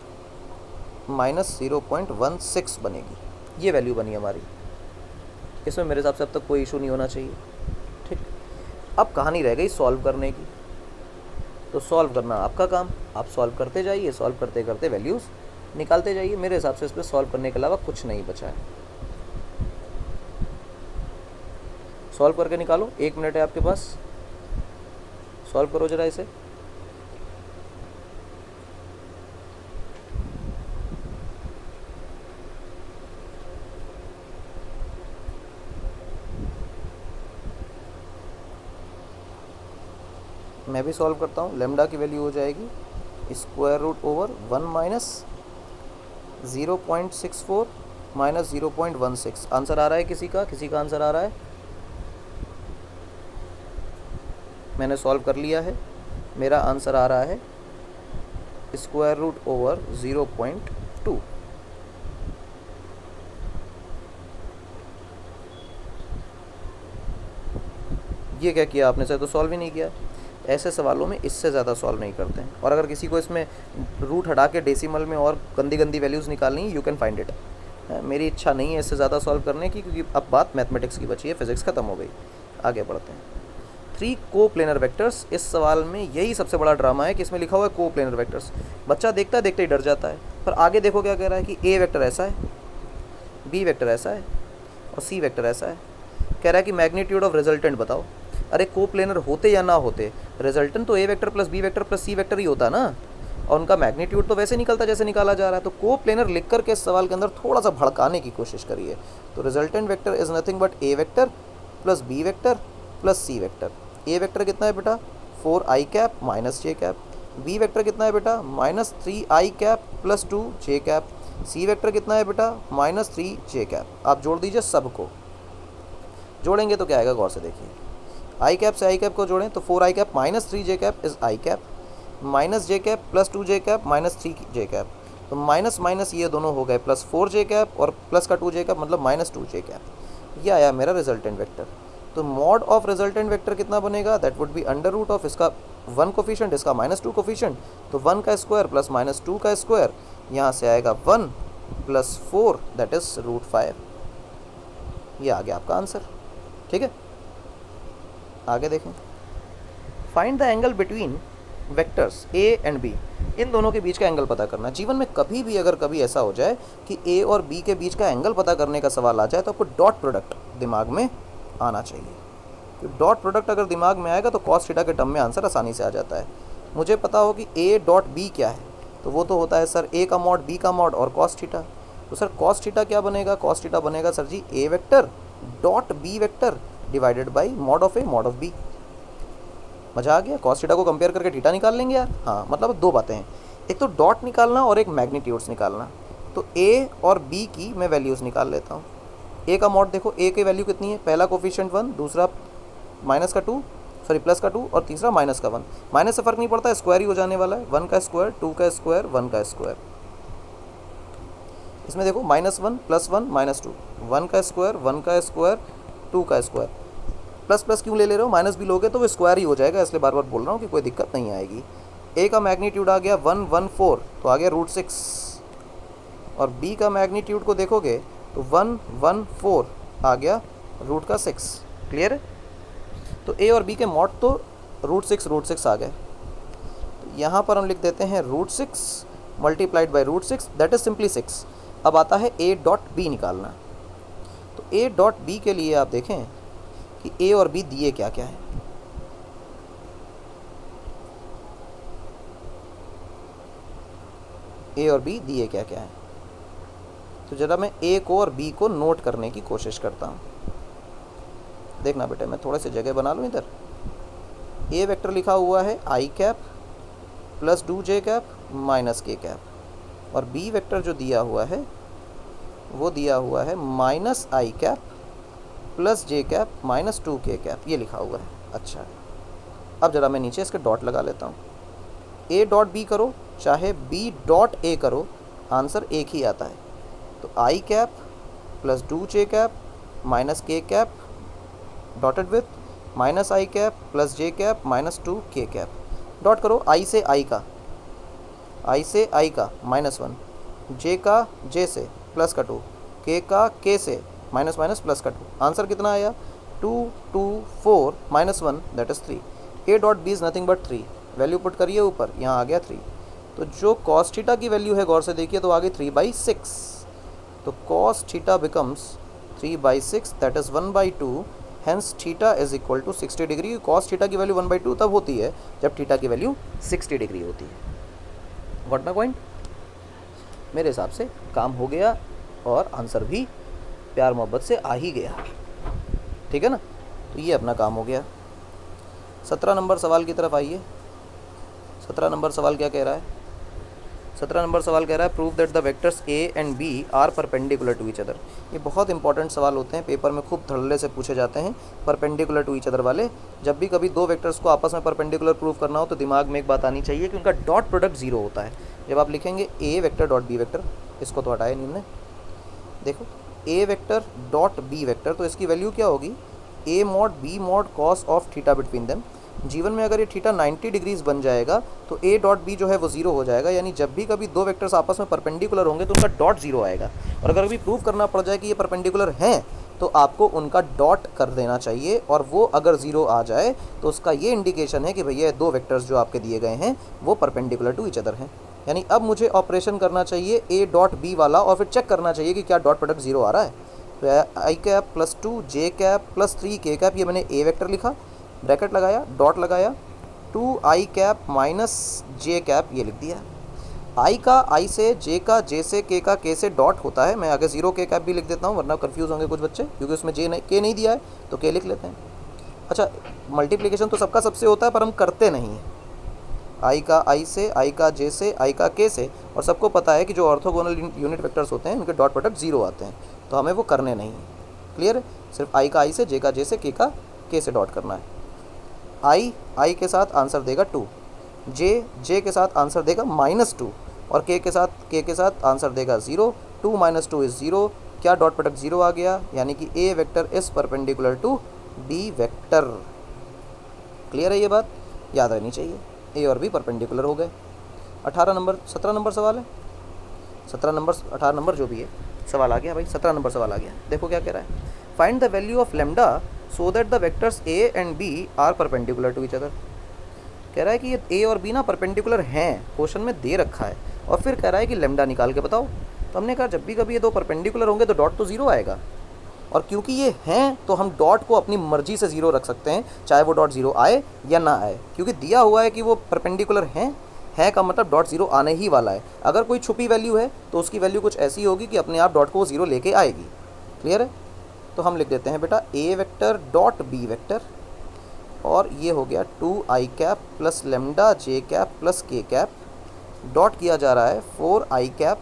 माइनस 0.16 बनेगी। ये वैल्यू बनी हमारी, इसमें मेरे हिसाब से अब तक कोई इशू नहीं होना चाहिए। ठीक, अब कहानी रह गई सॉल्व करने की। तो सॉल्व करना आपका काम, आप सॉल्व करते जाइए, सॉल्व करते करते वैल्यूज़ निकालते जाइए। मेरे हिसाब से इस पर सॉल्व करने के अलावा कुछ नहीं बचा है। सॉल्व करके निकालो, 1 मिनट है आपके पास, सॉल्व करो जरा इसे। मैं भी सॉल्व करता हूँ। लैम्डा की वैल्यू हो जाएगी square root over 1 minus 0.64 minus 0.16। Answer आ रहा है किसी का, किसी का आंसर आ रहा है? मैंने सॉल्व कर लिया है, मेरा आंसर आ रहा है स्क्वायर रूट ओवर 0.2। ये क्या किया आपने, सर तो सॉल्व ही नहीं किया। ऐसे सवालों में इससे ज़्यादा सॉल्व नहीं करते हैं। और अगर किसी को इसमें रूट हटा के डेसिमल में और गंदी गंदी वैल्यूज़ निकालनी है, यू कैन फाइंड इट। मेरी इच्छा नहीं है इससे ज़्यादा सॉल्व करने की, क्योंकि अब बात मैथमेटिक्स की बची है, फिजिक्स खत्म हो गई। आगे बढ़ते हैं। 3 को प्लेनर वेक्टर्स। इस सवाल में यही सबसे बड़ा ड्रामा है कि इसमें लिखा हुआ है को प्लेनर वेक्टर्स। बच्चा देखता देखते ही डर जाता है, पर आगे देखो क्या कह रहा है कि ए वेक्टर ऐसा है, बी वेक्टर ऐसा है और सी वेक्टर ऐसा है। कह रहा है कि मैग्नीट्यूड ऑफ रिजल्टेंट बताओ। अरे को प्लेनर होते या ना होते, रिजल्टेंट तो A vector plus B vector plus C vector ही होता ना, और उनका मैग्नीट्यूड तो वैसे निकलता जैसे निकाला जा रहा है। तो को प्लेनर लिख करके इस सवाल के अंदर थोड़ा सा भड़काने की कोशिश करिए। तो resultant vector is nothing but A vector plus B vector plus C vector. A vector कितना है बेटा 4i cap minus J cap. B vector कितना है बेटा -3i cap plus 2j cap. C vector कितना है बेटा -3j कैप। आप जोड़ दीजिए सबको। जोड़ेंगे तो क्या आएगा, गौर से देखिए। आई कैप से आई कैप को जोड़ें तो 4i cap -3j cap is I cap, minus J cap plus 2j cap -3j cap. तो माइनस माइनस ये दोनों हो गए प्लस 4j कैप और प्लस का 2j कैप मतलब -2j कैप। ये आया मेरा रिजल्टेंट वेक्टर। तो मॉड ऑफ रिजल्टेंट वेक्टर कितना बनेगा, that would be under root of इसका 1 कोफिशिएंट, इसका -2 कोफिशिएंट, तो 1 का स्क्वायर प्लस -2 का स्क्वायर, यहाँ से आएगा 1 प्लस 4 दैट इज √5। ये आ गया आपका आंसर। ठीक है, आगे देखें। Find the angle between vectors A and B. इन दोनों के बीच का एंगल पता करना। जीवन में कभी भी अगर कभी ऐसा हो जाए कि ए और बी के बीच का एंगल पता करने का सवाल आ जाए तो आपको डॉट प्रोडक्ट दिमाग में आना चाहिए। तो डॉट प्रोडक्ट अगर दिमाग में आएगा तो कॉस थीटा के टर्म में आंसर आसानी से आ जाता है। मुझे पता हो कि ए डॉट बी क्या है, तो वो तो होता है सर ए का मॉड बी का मॉड और कॉस थीटा। तो सर कॉस थीटा क्या बनेगा, कॉस थीटा बनेगा sir ji A vector dot B vector divided by mod of A mod of B. मज़ा आ गया। कॉस थीटा को कंपेयर करके थीटा निकाल लेंगे यार। हाँ, मतलब दो बातें हैं, एक तो डॉट निकालना और एक मैग्नीट्यूड्स निकालना। तो ए और बी की मैं वैल्यूज़ निकाल लेता हूँ। ए का मॉड देखो, ए की वैल्यू कितनी है, पहला कोफिशिएंट 1, दूसरा प्लस का 2 और तीसरा -1। माइनस से फ़र्क नहीं पड़ता, स्क्वायर ही हो जाने वाला है। 1 का स्क्वायर 2 का स्क्वायर 1 का स्क्वायर। इसमें देखो -1 +1 -2, 1 का स्क्वायर 1 का स्क्वायर 2 का स्क्वायर। प्लस प्लस क्यों ले रहे हो, माइनस भी लोगे तो वो स्क्वायर ही हो जाएगा, इसलिए बार बार बोल रहा हूँ कि कोई दिक्कत नहीं आएगी। ए का मैग्नीट्यूड आ गया 114 तो आ गया √6, और बी का मैग्नीट्यूड को देखोगे तो 114 आ गया √6। क्लियर है। तो ए और बी के मॉड तो √6 आ गए। तो यहाँ पर हम लिख देते हैं √6 multiplied by √6 that is simply 6। अब आता है ए डॉट बी निकालना। तो ए डॉट बी के लिए आप देखें कि ए और बी दिए क्या क्या है। ए और बी दिए क्या क्या है, तो जरा मैं ए को और बी को नोट करने की कोशिश करता हूँ। देखना बेटे, मैं थोड़े से जगह बना लूँ इधर। ए वेक्टर लिखा हुआ है I cap plus 2j cap minus K cap, और बी वेक्टर जो दिया हुआ है वो दिया हुआ है -i cap plus j cap minus 2k cap, ये लिखा हुआ है। अच्छा, अब ज़रा मैं नीचे इसके डॉट लगा लेता हूँ। a डॉट b करो चाहे b डॉट a करो, आंसर एक ही आता है। तो i cap plus 2j cap minus k cap dotted with -i cap plus j cap minus 2k cap. Dot करो i से i का -1, j का j से प्लस का 2, k का k से माइनस माइनस प्लस का 2। आंसर कितना आया 2 2 4 -1 that is 3। a dot b is nothing but 3। Value put करिए ऊपर, यहाँ आ गया 3। तो जो कॉस थीटा की वैल्यू है गौर से देखिए तो आ गई 3/6। तो cos theta becomes 3/6 that is 1/2। Hence theta is equal to 60 degree. Cos theta की वैल्यू 1/2 तब होती है जब थीटा की वैल्यू 60 डिग्री होती है। Got my point. मेरे हिसाब से काम हो गया और आंसर भी प्यार मोहब्बत से आ ही गया। ठीक है ना, तो ये अपना काम हो गया। 17 नंबर सवाल की तरफ आइए। 17 नंबर सवाल क्या कह रहा है, 17 नंबर सवाल कह रहा है prove that the vectors A and B are perpendicular to each other. ये बहुत इंपॉर्टेंट सवाल होते हैं, पेपर में खूब धड़ल्ले से पूछे जाते हैं परपेंडिकुलर टू ईच अदर वाले। जब भी कभी दो वेक्टर्स को आपस में परपेंडिकुलर प्रूव करना हो तो दिमाग में एक बात आनी चाहिए कि उनका डॉट प्रोडक्ट 0 होता है। जब आप लिखेंगे A vector dot B vector, इसको तो हटाया नहीं हमने, देखो A vector dot B vector, तो इसकी वैल्यू क्या होगी A mod B mod cos of theta between them. जीवन में अगर ये थीटा 90 डिग्रीज बन जाएगा तो ए डॉट बी जो है वो जीरो हो जाएगा, यानी जब भी कभी दो वेक्टर्स आपस में परपेंडिकुलर होंगे तो उनका डॉट जीरो आएगा। और अगर कभी प्रूव करना पड़ जाए कि ये परपेंडिकुलर हैं तो आपको उनका डॉट कर देना चाहिए, और वो अगर ज़ीरो आ जाए तो उसका ये इंडिकेशन है कि भैया दो वेक्टर्स जो आपके दिए गए हैं वो परपेंडिकुलर टू ईच अदर हैं। यानी अब मुझे ऑपरेशन करना चाहिए ए डॉट बी वाला, और फिर चेक करना चाहिए कि क्या डॉट प्रोडक्ट जीरो आ रहा है। तो आई cap plus 2 J cap plus 3 के कैप, ये मैंने ए वेक्टर लिखा, ब्रैकेट लगाया, डॉट लगाया, 2 I cap minus J cap ये लिख दिया। आई का आई से, जे का जे से, के का के से डॉट होता है। मैं आगे जीरो के कैप भी लिख देता हूँ वरना कंफ्यूज होंगे कुछ बच्चे, क्योंकि उसमें जे नहीं के नहीं दिया है तो के लिख लेते हैं। अच्छा, मल्टीप्लिकेशन तो सबका सबसे होता है पर हम करते नहीं हैं। आई का आई से, आई का जे से, आई का के से, और सबको पता है कि जो ऑर्थोगोनल यूनिट वेक्टर्स होते हैं उनके डॉट प्रोडक्ट जीरो आते हैं, तो हमें वो करने नहीं है। क्लियर है? सिर्फ आई का आई से, जे का जे से, के का के से डॉट करना है। आई के साथ आंसर देगा 2, जे के साथ आंसर देगा -2, और के के साथ आंसर देगा 0। 2 - 2 इज़ 0। क्या डॉट प्रोडक्ट 0 आ गया, यानी कि A vector is perpendicular to B vector. Clear है? ये बात याद रहनी चाहिए, ए और बी परपेंडिकुलर हो गए। 17 नंबर सवाल है, 17 नंबर 18 नंबर जो भी है सवाल आ गया भाई। 17 नंबर सवाल आ गया, देखो क्या कह रहा है। Find the value of lambda so that the vectors A and B are perpendicular to each other. कह रहा है कि ये ए और बी ना परपेंडिकुलर हैं, क्वेश्चन में दे रखा है, और फिर कह रहा है कि लेमडा निकाल के बताओ। तो हमने कहा जब भी कभी ये दो परपेंडिकुलर होंगे तो डॉट तो जीरो आएगा, और क्योंकि ये हैं तो हम डॉट को अपनी मर्जी से जीरो रख सकते हैं, चाहे वो डॉट जीरो आए या ना आए, क्योंकि दिया हुआ है कि वो परपेंडिकुलर हैं। है का मतलब डॉट जीरो आने ही वाला है। अगर कोई छुपी वैल्यू है तो उसकी वैल्यू कुछ ऐसी होगी कि अपने आप डॉट को वो जीरो लेके आएगी। क्लियर है? तो हम लिख देते हैं बेटा A vector dot B vector, और ये हो गया 2 I cap plus lambda J cap plus K cap, dot किया जा रहा है 4 I cap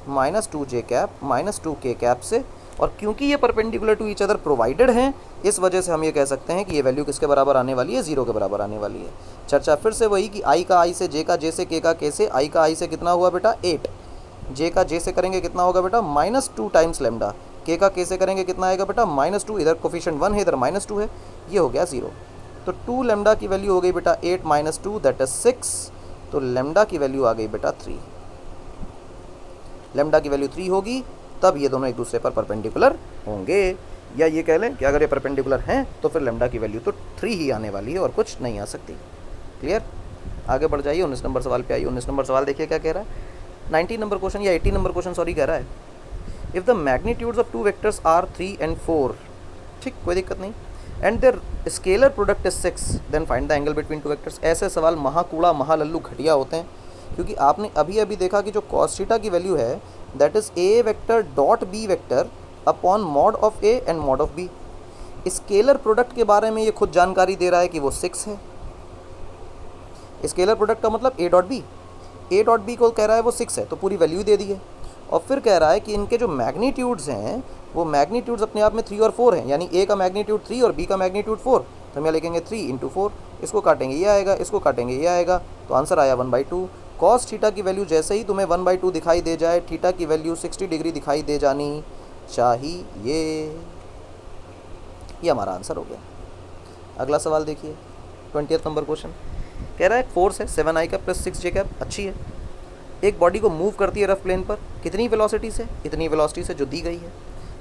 minus 2 J cap minus 2 K cap से। और क्योंकि ये perpendicular to each other provided हैं, इस वजह से हम ये कह सकते हैं कि ये वैल्यू किसके बराबर आने वाली है, 0 के बराबर आने वाली है। चर्चा फिर से वही कि आई का आई से, जे का जे से, के का के से। आई का आई से कितना हुआ बेटा 8, जे का जे से करेंगे कितना होगा बेटा -2 टाइम्स लेमडा, के का के से करेंगे कितना आएगा बेटा -2, इधर कोफिशिएंट 1 है इधर -2 है, ये हो गया 0। तो 2 लेमडा की वैल्यू हो गई बेटा 8 - 2 दैट इज 6, तो लेमडा की वैल्यू आ गई बेटा 3। लेमडा की वैल्यू 3 होगी तब ये दोनों एक दूसरे पर परपेंडिकुलर होंगे, या ये कह लें कि अगर ये परपेंडिकुलर हैं तो फिर लेमडा की वैल्यू तो 3 ही आने वाली है और कुछ नहीं आ सकती। क्लियर? आगे बढ़ जाइए, 19 नंबर सवाल पे आइए। 19 नंबर सवाल देखिए क्या कह रहा है। 19 नंबर क्वेश्चन या 18 नंबर क्वेश्चन सॉरी कह रहा है, if the magnitudes of 2 vectors are 3 and 4, ठीक कोई दिक्कत नहीं, and their scalar product is 6, then find the angle between 2 vectors. ऐसे सवाल महाकूड़ा महालल्लू घटिया होते हैं, क्योंकि आपने अभी अभी देखा कि जो cos थीटा की वैल्यू है that is A vector dot B vector upon mod of A and mod of B. Scalar product के बारे में ये खुद जानकारी दे रहा है कि वो 6 है। स्केलर प्रोडक्ट का मतलब A dot B, A dot B को कह रहा है वो 6 है, तो पूरी वैल्यू दे दी है। और फिर कह रहा है कि इनके जो मैग्नीट्यूड्स हैं वो मैग्नीट्यूड्स अपने आप में 3 और 4 हैं, यानी ए का मैग्नीट्यूड 3 और बी का मैग्नीट्यूड 4, तो हम यहाँ लिखेंगे 3 × 4, इसको काटेंगे ये आएगा, इसको काटेंगे ये आएगा, तो आंसर आया 1/2। कॉस थीटा की वैल्यू जैसे ही तुम्हें 1/2 दिखाई दे जाए, थीटा की वैल्यू 60 डिग्री दिखाई दे जानी चाहिए। ये हमारा आंसर हो गया। अगला सवाल देखिए, 20th नंबर क्वेश्चन कह रहा है फोर्स है 7i का प्लस 6j कैप, अच्छी है, एक बॉडी को मूव करती है रफ प्लेन पर, कितनी वेलोसिटी से, इतनी वेलोसिटी से जो दी गई है।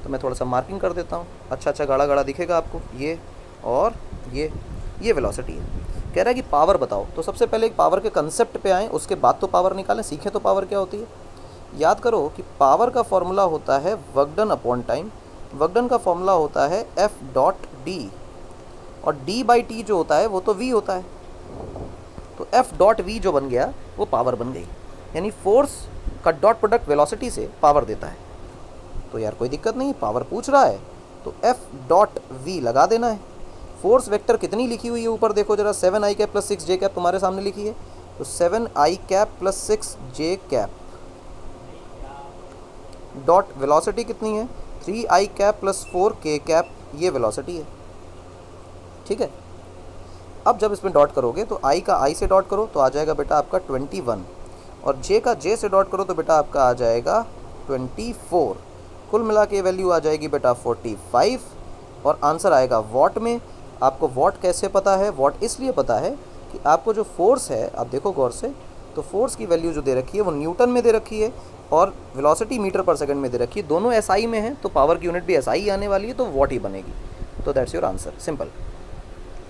तो मैं थोड़ा सा मार्किंग कर देता हूँ, अच्छा गाढ़ा गाढ़ा दिखेगा आपको, ये और ये वेलोसिटी है। कह रहा है कि पावर बताओ, तो सबसे पहले एक पावर के कंसेप्ट पे आएँ, उसके बाद तो पावर निकालें, सीखें तो पावर क्या होती है। याद करो कि पावर का फॉर्मूला होता है work done upon time, work done का फॉर्मूला होता है F.D, और D/T जो होता है वो तो V होता है, तो F.V जो बन गया वो पावर बन गई, यानी फोर्स का डॉट प्रोडक्ट वेलोसिटी से पावर देता है। तो यार कोई दिक्कत नहीं, पावर पूछ रहा है तो F.V लगा देना है। फोर्स वेक्टर कितनी लिखी हुई है ऊपर देखो जरा, 7i cap plus 6j cap तुम्हारे सामने लिखी है, तो 7i cap plus 6j cap dot velocity कितनी है 3i cap plus 4k cap, ये वेलोसिटी है। ठीक है, अब जब इसमें डॉट करोगे तो i का i से डॉट करो तो आ जाएगा बेटा आपका 21, और j का j से डॉट करो तो बेटा आपका आ जाएगा 24, कुल मिला के वैल्यू आ जाएगी बेटा 45। और आंसर आएगा वॉट में। आपको वॉट कैसे पता है? वॉट इसलिए पता है कि आपको जो फोर्स है, आप देखो गौर से, तो फोर्स की वैल्यू जो दे रखी है वो न्यूटन में दे रखी है और वेलोसिटी मीटर पर सेकंड में दे रखी है। दोनों एसआई में है, तो पावर की यूनिट भी एसआई आने वाली है, तो वॉट ही बनेगी। तो दैट्स योर आंसर, सिंपल।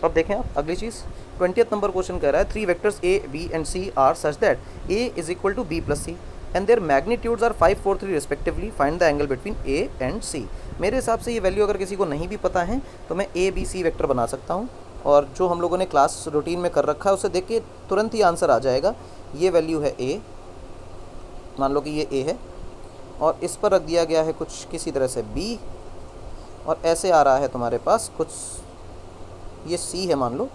अब देखें आप अगली चीज़, 20th नंबर क्वेश्चन कह रहा है 3 vectors A B and C are such that A is equal to B plus C and their magnitudes are 5, 4, 3 respectively, find the angle between A and C. मेरे हिसाब से ये वैल्यू अगर किसी को नहीं भी पता है तो मैं ए बी सी वेक्टर बना सकता हूँ, और जो हम लोगों ने क्लास रूटीन में कर रखा है उसे देख के तुरंत ही आंसर आ जाएगा। ये वैल्यू है ए, मान लो कि ये ए है, और इस पर रख दिया गया है कुछ किसी तरह से बी, और ऐसे आ रहा है तुम्हारे पास कुछ, ये सी है मान लो,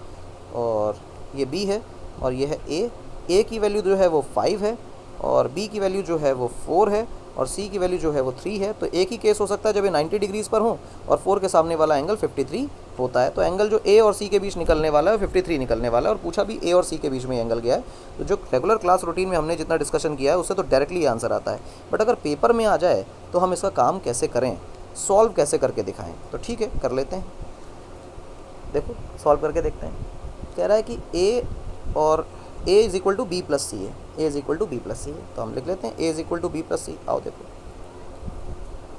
और ये बी है, और ये है ए। ए की वैल्यू जो है वो 5 है, और बी की वैल्यू जो है वो 4 है, और सी की वैल्यू जो है वो 3 है। तो एक ही केस हो सकता है जब ये 90 डिग्रीज़ पर हो और 4 के सामने वाला एंगल 53 होता है। तो एंगल जो ए और सी के बीच निकलने वाला है 53 निकलने वाला है, और पूछा भी ए और सी के बीच में एंगल गया है। तो जो रेगुलर क्लास रूटीन में हमने जितना डिस्कशन किया है उससे तो डायरेक्टली आंसर आता है, बट अगर पेपर में आ जाए तो हम इसका काम कैसे करें, सॉल्व कैसे करके दिखाएँ। तो ठीक है, कर लेते हैं। देखो सॉल्व करके देखते हैं। कह रहा है कि ए और A is equal to B plus C है, A is equal to B plus C है, तो हम लिख लेते हैं A is equal to B plus C. आओ देखो,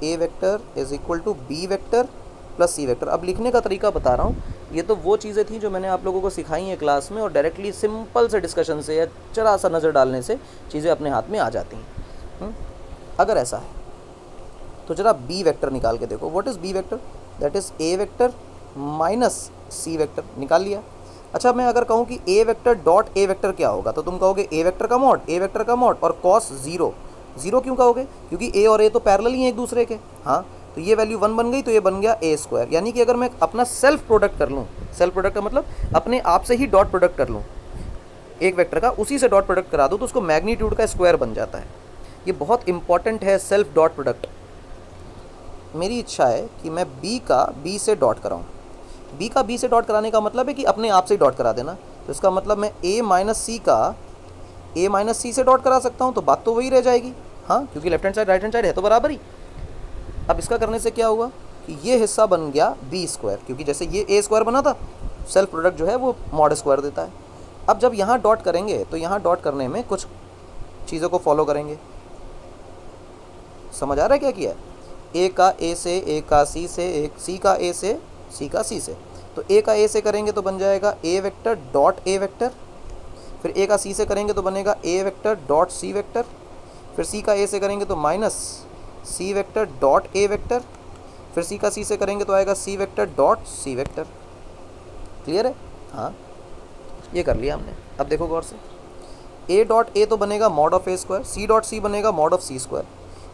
A vector is equal to B vector plus C vector. अब लिखने का तरीका बता रहा हूँ, ये तो वो चीज़ें थी जो मैंने आप लोगों को सिखाई हैं क्लास में, और डायरेक्टली सिंपल से डिस्कशन से या जरा सा नज़र डालने से चीज़ें अपने हाथ में आ जाती हैं। अगर ऐसा है तो जरा बी वेक्टर निकाल के देखो। What is B vector? That is A vector minus C vector. निकाल लिया। अच्छा, मैं अगर कहूँ कि A vector dot A vector क्या होगा, तो तुम कहोगे ए वेक्टर का मॉड, ए वेक्टर का मॉड और कॉस जीरो। जीरो क्यों कहोगे? क्योंकि ए और ए तो पैरेलल ही हैं एक दूसरे के। हाँ, तो ये वैल्यू 1 बन गई, तो ये बन गया ए स्क्वायर। यानी कि अगर मैं अपना सेल्फ प्रोडक्ट कर लूँ, सेल्फ प्रोडक्ट का मतलब अपने आप से ही डॉट प्रोडक्ट कर लूँ एक वेक्टर का, उसी से डॉट प्रोडक्ट करा दूँ, तो उसको मैग्नीट्यूड का स्क्वायर बन जाता है। ये बहुत इंपॉर्टेंट है, सेल्फ डॉट प्रोडक्ट। मेरी इच्छा है कि मैं बी का बी से डॉट कराऊँ। बी का बी से डॉट कराने का मतलब है कि अपने आप से ही डॉट करा देना। तो इसका मतलब मैं ए माइनस सी का ए माइनस सी से डॉट करा सकता हूँ, तो बात तो वही रह जाएगी। हाँ, क्योंकि left hand side right hand side है तो बराबर ही। अब इसका करने से क्या हुआ कि ये हिस्सा बन गया बी स्क्वायर, क्योंकि जैसे ये ए स्क्वायर बना था, सेल्फ प्रोडक्ट जो है वो मॉड स्क्वायर देता है। अब जब यहाँ डॉट करेंगे तो यहाँ डॉट करने में कुछ चीज़ों को फॉलो करेंगे। समझ आ रहा है क्या किया है? ए का ए से, ए का सी से, एक सी का ए से, सी का सी से। तो ए का ए से करेंगे तो बन जाएगा A vector dot A vector, फिर ए का सी से करेंगे तो बनेगा A vector dot C vector, फिर सी का ए से करेंगे तो minus C vector dot A vector, फिर सी का सी से करेंगे तो आएगा C vector dot C vector. Clear है? हाँ, ये कर लिया हमने। अब देखो गौर से, ए डॉट ए तो बनेगा mod of A square, C dot C बनेगा मॉड ऑफ सी स्क्वायर।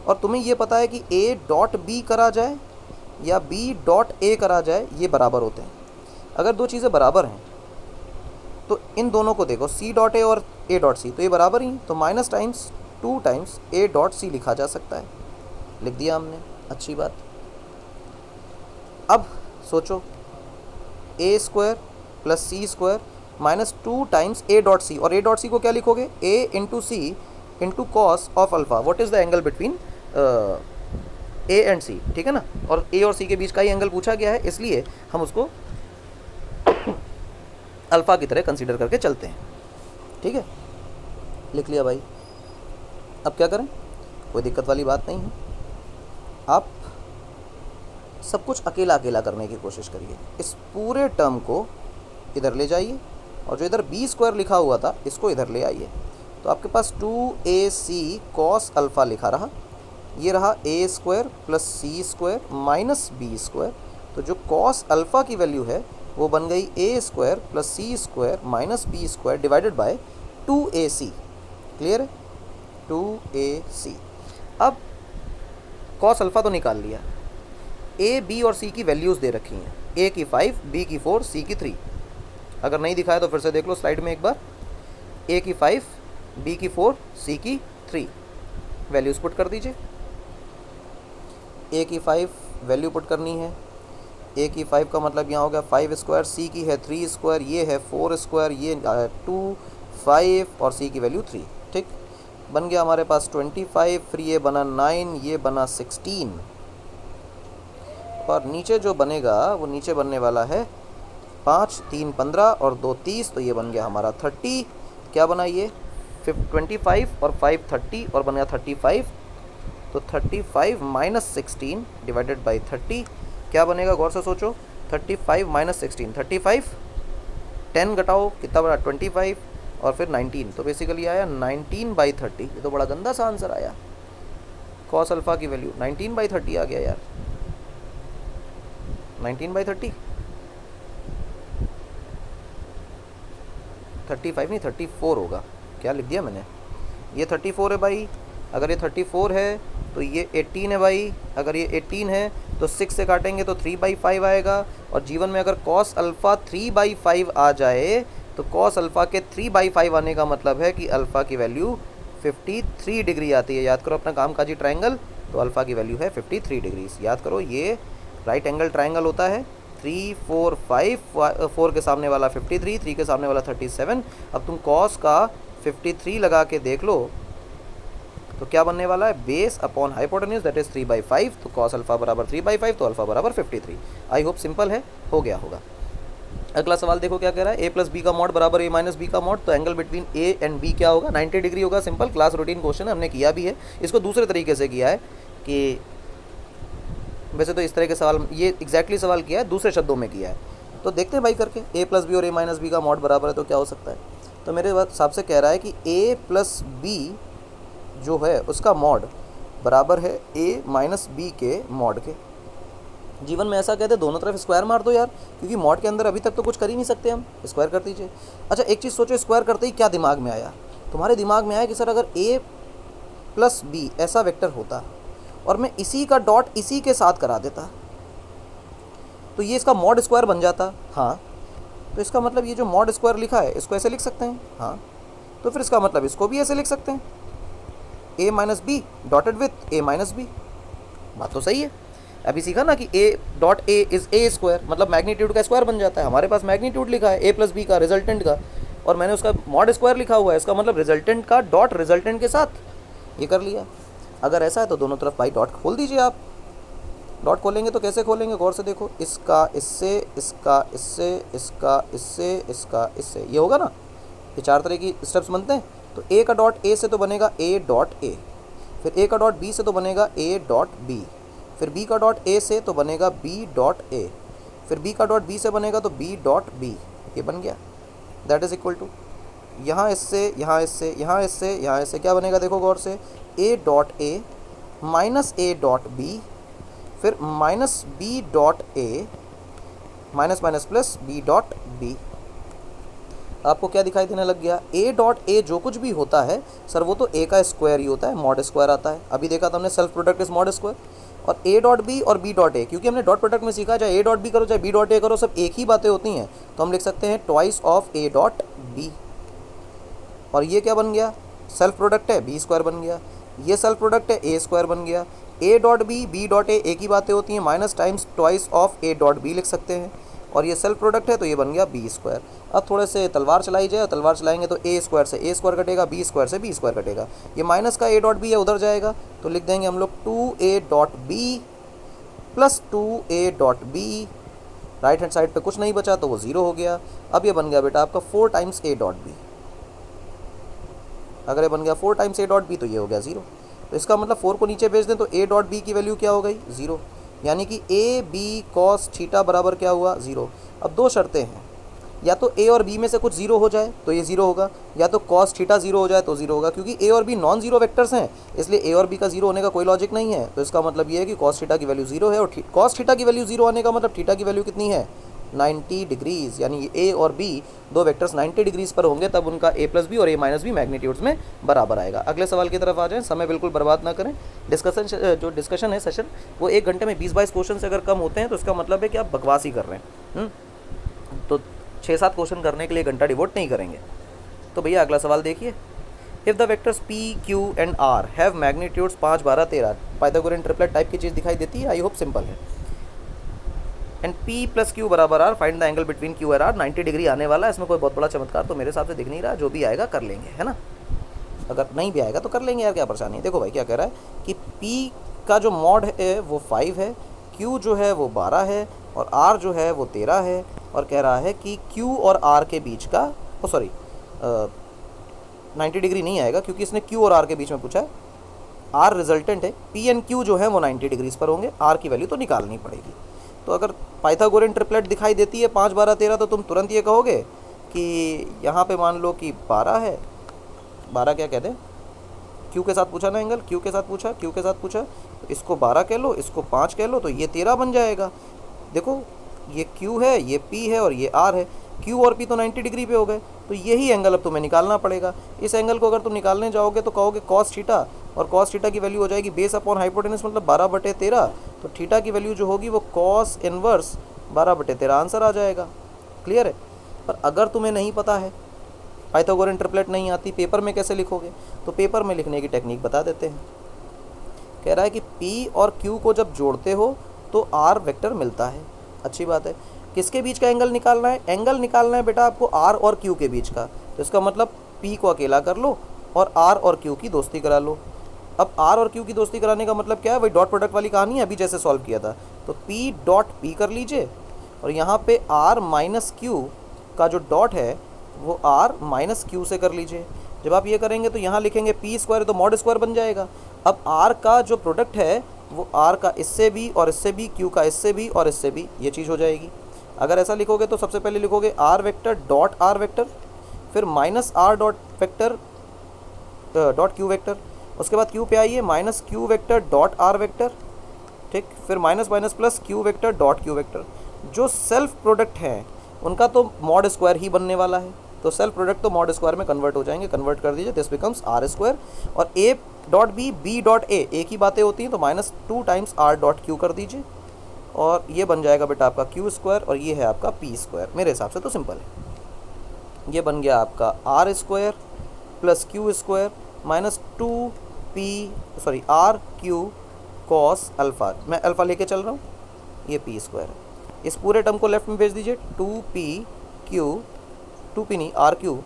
और तुम्हें ये पता है कि ए डॉट बी करा जाए या बी डॉट ए करा जाए, ये बराबर होते हैं। अगर दो चीज़ें बराबर हैं तो इन दोनों को देखो, सी डॉट ए और ए डॉट सी, तो ये बराबर ही, तो minus times 2 times A dot C लिखा जा सकता है। लिख दिया हमने, अच्छी बात। अब सोचो, A square plus C square minus 2 times A dot C, और ए डॉट सी को क्या लिखोगे? A into C into cos of alpha. What is the angle between A and C, ठीक है ना? और ए और सी के बीच का ही एंगल पूछा गया है, इसलिए हम उसको अल्फ़ा की तरह कंसीडर करके चलते हैं। ठीक है, लिख लिया भाई। अब क्या करें? कोई दिक्कत वाली बात नहीं है। आप सब कुछ अकेला अकेला करने की कोशिश करिए। इस पूरे टर्म को इधर ले जाइए, और जो इधर बी स्क्वायर लिखा हुआ था इसको इधर ले आइए। तो आपके पास 2ac कॉस अल्फ़ा लिखा रहा, ये रहा ए square plus C square minus B square. तो जो कॉस अल्फ़ा की वैल्यू है वो बन गई A square plus C square minus B square divided by 2ac। Clear है? 2ac। अब कॉस अल्फ़ा तो निकाल लिया, ए बी और सी की वैल्यूज़ दे रखी हैं, ए की 5, बी की 4, सी की 3। अगर नहीं दिखाया तो फिर से देख लो स्लाइड में एक बार। ए की 5, बी की 4, सी की 3, वैल्यूज़ पुट कर दीजिए। ए की 5 वैल्यू पुट करनी है। ए की 5 का मतलब यहाँ हो गया 5 स्क्वायर, सी की है 3 स्क्वायर, ये है 4 स्क्वायर, ये 2, 5 और सी की वैल्यू 3। ठीक, बन गया हमारे पास 25, फिर ये बना 9, ये बना 16। और नीचे जो बनेगा वो नीचे बनने वाला है 5 3 15 और 2 30, तो ये बन गया हमारा 30। क्या बना ये 25 और 5 30 और बन गया 35। तो 35 माइनस 16 डिवाइडेड बाई 30 क्या बनेगा, गौर से सोचो। 35 माइनस 16 35, 10 घटाओ कितना बना 25 और फिर 19, तो बेसिकली आया 19/30। ये तो बड़ा गंदा सा आंसर आया। कॉस अल्फ़ा की वैल्यू 19/30 आ गया यार। 19/30, 35 नहीं 34 होगा। क्या लिख दिया मैंने, ये 34 है भाई। अगर ये 34 है तो ये 18 है भाई। अगर ये 18 है तो 6 से काटेंगे तो 3/5 आएगा। और जीवन में अगर कॉस अल्फ़ा 3/5 आ जाए तो कॉस अल्फ़ा के 3/5 आने का मतलब है कि अल्फ़ा की वैल्यू 53 डिग्री आती है। याद करो अपना कामकाजी ट्रायंगल, तो अल्फ़ा की वैल्यू है 53 डिग्रीज। याद करो ये राइट एंगल ट्रायंगल होता है। 3 4 5, 4 के सामने वाला 53, 3 के सामने वाला 37। अब तुम कॉस का 53 लगा के देख लो तो क्या बनने वाला है, base upon hypotenuse that is 3/5। तो कॉस अल्फ़ा बराबर 3/5, तो अल्फ़ा बराबर 53। आई होप सिंपल है, हो गया होगा। अगला सवाल देखो क्या कह रहा है, ए प्लस बी का मॉड बराबर ए माइनस बी का मॉड। तो angle between A and B क्या होगा, 90 डिग्री होगा। सिंपल क्लास रूटीन क्वेश्चन हमने किया भी है। इसको दूसरे तरीके से किया है कि वैसे तो इस तरह के सवाल, ये एग्जैक्टली सवाल किया है, दूसरे शब्दों में किया है। तो देखते हैं भाई करके, ए प्लस बी और ए माइनस बी का मॉड बराबर है तो क्या हो सकता है। तो मेरे हिसाब से कह रहा है कि ए प्लस बी जो है उसका मॉड बराबर है ए माइनस बी के मॉड के। जीवन में ऐसा कहते हैं दोनों तरफ स्क्वायर मार दो यार, क्योंकि मॉड के अंदर अभी तक तो कुछ कर ही नहीं सकते हम, स्क्वायर कर दीजिए। अच्छा एक चीज़ सोचो, स्क्वायर करते ही क्या दिमाग में आया, तुम्हारे दिमाग में आया कि सर अगर ए प्लस बी ऐसा वेक्टर होता और मैं इसी का डॉट इसी के साथ करा देता तो ये इसका मॉड स्क्वायर बन जाता। हाँ, तो इसका मतलब ये जो मॉड स्क्वायर लिखा है इसको ऐसे लिख सकते हैं। हाँ, तो फिर इसका मतलब इसको भी ऐसे लिख सकते हैं, A minus B dotted with A minus B. बात तो सही है। अभी सीखा ना कि A dot A is A square, मतलब मैग्नीट्यूड का स्क्वायर बन जाता है। हमारे पास मैग्नीट्यूड लिखा है ए प्लस बी का, रिजल्टेंट का, और मैंने उसका मॉड स्क्वायर लिखा हुआ है, इसका मतलब रिजल्टेंट का डॉट रिजल्टेंट के साथ ये कर लिया। अगर ऐसा है तो दोनों तरफ भाई डॉट खोल दीजिए आप। डॉट खोलेंगे तो कैसे खोलेंगे, गौर से देखो, इसका इससे, इसका इससे, इसका इससे, इसका इससे, ये होगा ना। ये 4 तरह की स्टेप्स बनते हैं। तो ए का डॉट ए से तो बनेगा ए डॉट ए, फिर ए का डॉट बी से तो बनेगा ए डॉट बी, फिर बी का डॉट ए से तो बनेगा बी डॉट ए, फिर बी का डॉट बी से बनेगा तो बी डॉट बी। ये बन गया, दैट इज़ इक्वल टू यहाँ इससे, यहाँ इससे, यहाँ इससे, यहाँ इससे क्या बनेगा, देखो गौर से, A dot A minus A dot B, फिर minus B dot A, minus minus plus B dot B. आपको क्या दिखाई देने लग गया, ए डॉट ए जो कुछ भी होता है सर वो तो ए का स्क्वायर ही होता है, मॉड स्क्वायर आता है। अभी देखा था हमने self product is mod square. और ए डॉट बी और बी डॉट ए, क्योंकि हमने डॉट प्रोडक्ट में सीखा चाहे ए डॉट बी करो चाहे बी डॉट ए करो सब एक ही बातें होती हैं, तो हम लिख सकते हैं twice of A dot B. और ये क्या बन गया, सेल्फ प्रोडक्ट है बी स्क्वायर बन गया, ये सेल्फ प्रोडक्ट है ए स्क्वायर बन गया। A dot B dot A एक ही बातें होती हैं, minus times twice of A dot B लिख सकते हैं। और ये सेल्फ प्रोडक्ट है तो ये बन गया बी स्क्वायर। अब थोड़े से तलवार चलाई जाए, तलवार चलाएंगे तो ए स्क्वायर से ए स्क्वायर कटेगा, बी स्क्वायर से बी स्क्वायर कटेगा। ये माइनस का ए डॉट बी है उधर जाएगा, तो लिख देंगे हम लोग 2a dot B plus 2a dot B. Right hand side पे कुछ नहीं बचा तो वो 0 हो गया। अब ये बन गया बेटा आपका 4 टाइम्स ए डॉट बी। अगर ये बन गया 4 टाइम्स ए डॉट बी तो ये हो गया 0। तो इसका मतलब 4 को नीचे भेज दें तो ए डॉट बी की वैल्यू क्या हो गई, 0। यानी कि ए बी कॉस थीटा बराबर क्या हुआ, 0। अब 2 शर्तें हैं, या तो ए और बी में से कुछ 0 हो जाए तो ये 0 होगा, या तो कॉस थीटा 0 हो जाए तो 0 होगा। क्योंकि ए और बी नॉन जीरो वेक्टर्स हैं इसलिए ए और बी का 0 होने का कोई लॉजिक नहीं है। तो इसका मतलब ये है कि कॉस थीटा की वैल्यू 0 है, और कॉस थीटा की वैल्यू 0 आने का मतलब थीटा की वैल्यू कितनी है, 90 डिग्रीज। यानी ए और बी दो वेक्टर्स 90 डिग्रीज पर होंगे तब उनका ए प्लस बी और ए माइनस बी मैग्नीट्यूड्स में बराबर आएगा। अगले सवाल की तरफ आ जाएं, समय बिल्कुल बर्बाद ना करें। जो डिस्कशन है सेशन वो 1 घंटे में 20-22 क्वेश्चन से अगर कम होते हैं तो इसका मतलब है कि आप बकवास ही कर रहे हैं। तो 6-7 क्वेश्चन करने के लिए घंटा डिवोट नहीं करेंगे। तो भैया अगला सवाल देखिए, if the vectors P Q and R have magnitudes 5 12 13, Pythagorean triplet type की चीज़ दिखाई देती है। आई होप सिंपल है। एंड पी प्लस क्यू बराबर आर, find the angle between Q और आर। 90 डिग्री आने वाला है, इसमें कोई बहुत बड़ा चमत्कार तो मेरे हिसाब से दिख नहीं रहा। जो भी आएगा कर लेंगे, है ना। अगर नहीं भी आएगा तो कर लेंगे यार, क्या परेशानी है। देखो भाई क्या कह रहा है कि पी का जो मॉड है वो 5 है, Q जो है वो 12 है और R जो है वो 13 है, और कह रहा है कि Q और R के बीच का, ओ सॉरी 90 डिग्री नहीं आएगा क्योंकि इसने Q और R के बीच में पूछा है, R रिजल्टेंट है, P एंड Q जो है वो 90 डिग्रीज पर होंगे, R की वैल्यू तो निकालनी पड़ेगी। तो अगर पाइथागोरियन ट्रिपलेट दिखाई देती है 5 12 13, तो तुम तुरंत ये कहोगे कि यहाँ पे मान लो कि 12 है, 12 क्या कह दें, Q के साथ पूछा ना एंगल, Q के साथ पूछा, Q के साथ पूछा, तो इसको 12 कह लो, इसको 5 कह लो, तो ये 13 बन जाएगा। देखो ये Q है, ये P है और ये R है, Q और P तो 90 डिग्री पे हो गए, तो यही एंगल अब तुम्हें निकालना पड़ेगा। इस एंगल को अगर तुम निकालने जाओगे तो कहोगे कॉस थीटा, और कॉस थीटा की वैल्यू हो जाएगी बेस अपॉन हाइपोटेनस मतलब 12/13, तो थीटा की वैल्यू जो होगी वो कॉस इनवर्स 12/13 आंसर आ जाएगा। क्लियर है। पर अगर तुम्हें नहीं पता है, पाइथागोरियन ट्रिपलेट नहीं आती, पेपर में कैसे लिखोगे, तो पेपर में लिखने की टेक्निक बता देते हैं। कह रहा है कि P और Q को जब जोड़ते हो तो R वेक्टर मिलता है। अच्छी बात है। किसके बीच का एंगल निकालना है? एंगल निकालना है बेटा आपको R और Q के बीच का, तो इसका मतलब P को अकेला कर लो और R और Q की दोस्ती करा लो। अब R और Q की दोस्ती कराने का मतलब क्या है? वही डॉट प्रोडक्ट वाली कहानी है, अभी जैसे सॉल्व किया था। तो P डॉट P कर लीजिए, और यहाँ पे R माइनस Q का जो डॉट है वो R माइनस Q से कर लीजिए। जब आप ये करेंगे तो यहाँ लिखेंगे P स्क्वायर, तो मॉड स्क्वायर बन जाएगा। अब R का जो प्रोडक्ट है वो R का इससे भी और इससे भी, Q का इससे भी और इससे भी, ये चीज़ हो जाएगी। अगर ऐसा लिखोगे तो सबसे पहले लिखोगे R vector dot R vector, फिर minus R dot vector dot Q vector, उसके बाद Q पे आइए minus Q vector dot R vector, ठीक, फिर minus minus plus Q vector dot Q vector. जो सेल्फ प्रोडक्ट हैं उनका तो मॉड स्क्वायर ही बनने वाला है, तो सेल्फ प्रोडक्ट तो मॉड स्क्वायर में कन्वर्ट हो जाएंगे, कन्वर्ट कर दीजिए, दिस बिकम्स R स्क्वायर, और A dot B B dot A एक ही बातें होती हैं, तो minus 2 times R dot Q कर दीजिए, और ये बन जाएगा बेटा आपका Q स्क्वायर, और ये है आपका P स्क्वायर। मेरे हिसाब से तो सिंपल है। ये बन गया आपका R square plus Q square minus 2 RQ cos alpha, मैं अल्फ़ा लेके चल रहा हूँ, ये P स्क्वायर है। इस पूरे टर्म को लेफ्ट में भेज दीजिए, 2P नहीं RQ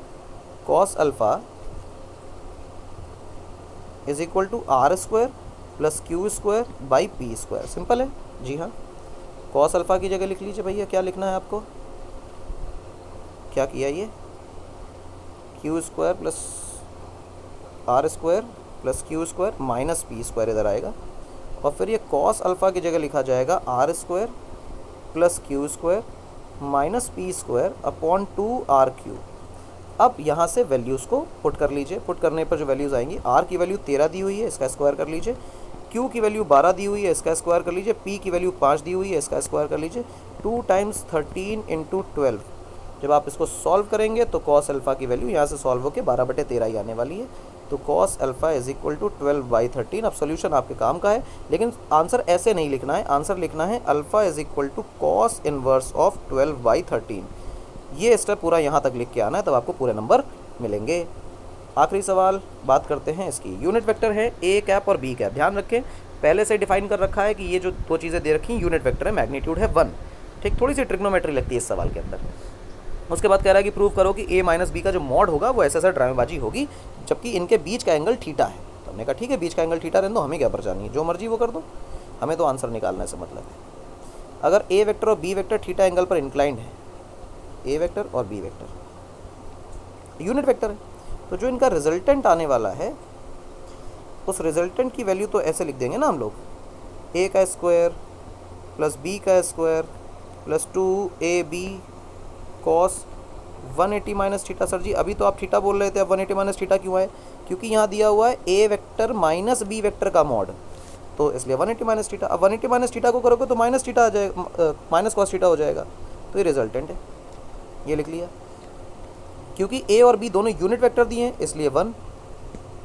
cos alpha is equal to R square plus Q square by P square. Simple है जी हाँ। कॉस अल्फ़ा की जगह लिख लीजिए भैया, क्या लिखना है आपको, क्या किया ये, Q square plus R square plus Q square minus P square इधर आएगा, और फिर ये कॉस अल्फ़ा की जगह लिखा जाएगा R square plus Q square minus P square upon 2RQ। अब यहाँ से वैल्यूज़ को पुट कर लीजिए, पुट करने पर जो वैल्यूज़ आएंगी, R की वैल्यू 13 दी हुई है, इसका स्क्वायर कर लीजिए, Q की वैल्यू 12 दी हुई है, इसका स्क्वायर कर लीजिए, P की वैल्यू 5 दी हुई है, इसका स्क्वायर कर लीजिए, 2 टाइम्स 13 इंटू 12। जब आप इसको सॉल्व करेंगे तो कॉस अल्फ़ा की वैल्यू यहाँ से सॉल्व होकर 12/13 ही आने वाली है, तो cos alpha is equal to 12/13। अब सोल्यूशन आपके काम का है, लेकिन आंसर ऐसे नहीं लिखना है, आंसर लिखना है alpha is equal to cos inverse of 12/13। ये स्टेप पूरा यहाँ तक लिख के आना है, तब आपको पूरे नंबर मिलेंगे। आखिरी सवाल बात करते हैं इसकी। यूनिट वेक्टर है ए कैप और बी कैप। ध्यान रखें पहले से डिफाइन कर रखा है कि ये जो दो चीज़ें दे रखी हैं, यूनिट वेक्टर है, मैग्नीट्यूड है 1, ठीक, थोड़ी सी ट्रिग्नोमेट्री लगती है इस सवाल के अंदर। उसके बाद कह रहा है कि प्रूव करो कि ए माइनस बी का जो मॉड होगा वो ऐसा ड्रामेबाजी होगी, जबकि इनके बीच का एंगल थीटा है। तो हमने कहा ठीक है, बीच का एंगल थीटा रहने दो, हमें क्या परेशानी है, जो मर्जी वो कर दो, हमें तो आंसर निकालने से मतलब है। अगर ए वेक्टर और बी वेक्टर थीटा एंगल पर इंक्लाइंड है, ए वेक्टर और बी वेक्टर यूनिट वेक्टर है, तो जो इनका रिजल्टेंट आने वाला है उस रिजल्टेंट की वैल्यू तो ऐसे लिख देंगे ना हम लोग, ए का स्क्वायर प्लस बी का square plus 2AB cos 180 minus theta. Sir ji अभी तो आप थीटा बोल रहे थे, अब 180 माइनस थीटा क्यों है? क्योंकि यहाँ दिया हुआ है ए वेक्टर माइनस बी वेक्टर का मॉड, तो इसलिए 180 माइनस थीटा। अब 180 माइनस थीटा को करोगे तो माइनस थीटा आ जाएगा, माइनस कॉस थीटा हो जाएगा, तो ये रिजल्टेंट है, ये लिख लिया। क्योंकि ए और बी दोनों यूनिट वेक्टर दिए हैं इसलिए 1,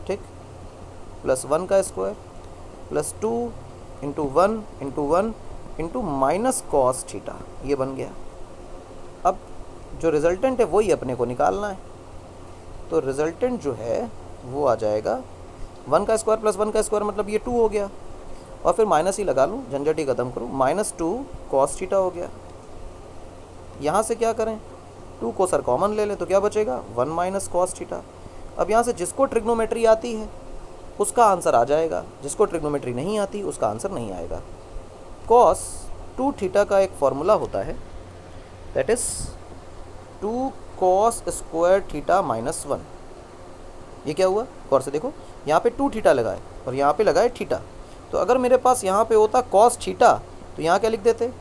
ठीक, प्लस 1 का square plus 2 into 1 into 1 into minus cos theta, ये बन गया। अब जो रिजल्टेंट है वही अपने को निकालना है, तो रिजल्टेंट जो है वो आ जाएगा 1 का स्क्वायर प्लस 1 का स्क्वायर मतलब ये 2 हो गया, और फिर माइनस ही लगा लूँ, झंझट ही ख़त्म करूँ, -2 कॉस थीटा हो गया। यहाँ से क्या करें, 2 को सर कॉमन ले लें तो क्या बचेगा, 1 माइनस कॉस थीटा। अब यहाँ से जिसको ट्रिग्नोमेट्री आती है उसका आंसर आ जाएगा, जिसको ट्रिग्नोमेट्री नहीं आती उसका आंसर नहीं आएगा। कॉस 2 थीटा का एक फॉर्मूला होता है, that is 2 cos square theta minus 1। ये क्या हुआ, गौर से देखो, यहाँ पे 2 थीटा लगा है और यहाँ पे लगा है थीटा। तो अगर मेरे पास यहाँ पे होता कॉस थीटा तो यहाँ क्या लिख देते,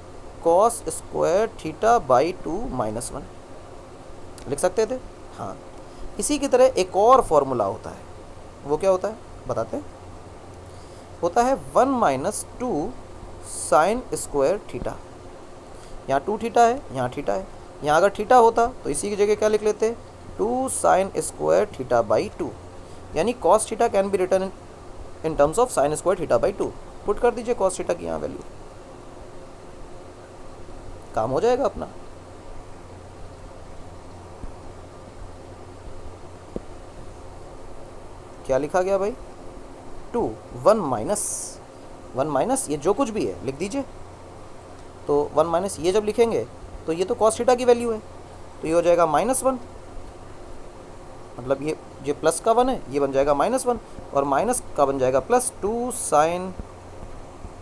cos square theta by 2 minus 1 लिख सकते थे। हाँ, इसी की तरह एक और फॉर्मूला होता है, वो क्या होता है बताते हैं, होता है 1 माइनस 2 साइन स्क्वायर थीटा। यहाँ 2 थीटा है, यहाँ थीटा है, यहाँ अगर थीटा होता तो इसी की जगह क्या लिख लेते, 2 साइन स्क्वायर थीटा बाई 2, यानी cos theta can be return in terms of sine square theta by 2। Put कर दीजिए कॉस थीटा की यहाँ वैल्यू, काम हो जाएगा अपना। क्या लिखा गया भाई, 2 1 माइनस ये जो कुछ भी है लिख दीजिए। तो 1 माइनस ये जब लिखेंगे तो ये तो कॉस थीटा की वैल्यू है, तो ये हो जाएगा -1, मतलब ये प्लस का 1 है, ये बन जाएगा -1 और माइनस का बन जाएगा plus 2 sine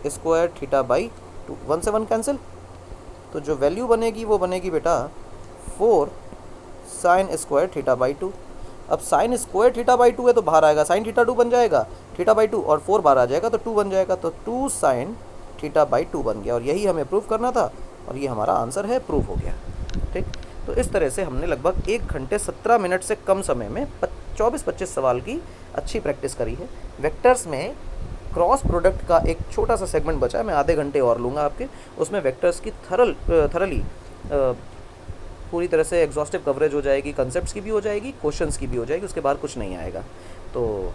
square theta by 2। 1 से 1 कैंसिल, तो जो वैल्यू बनेगी वो बनेगी बेटा 4 साइन स्क्वायर थीटा बाई 2। अब साइन स्क्वायर थीटा बाई 2 है तो बाहर आएगा साइन थीटा 2 बन जाएगा, थीटा बाई 2 और 4 बाहर आ जाएगा तो 2 बन जाएगा, तो 2 साइन थीटा बाई 2 बन गया। और यही हमें प्रूफ करना था और ये हमारा आंसर है, प्रूफ हो गया। ठीक, तो इस तरह से हमने लगभग 1 घंटे 17 मिनट से कम समय में 24-25 सवाल की अच्छी प्रैक्टिस करी है। वेक्टर्स में क्रॉस प्रोडक्ट का एक छोटा सा सेगमेंट बचा है, मैं आधे घंटे और लूँगा आपके, उसमें वेक्टर्स की थरली पूरी तरह से एग्जॉस्टिव कवरेज हो जाएगी, कंसेप्ट्स की भी हो जाएगी, क्वेश्चंस की भी हो जाएगी, उसके बाद कुछ नहीं आएगा। तो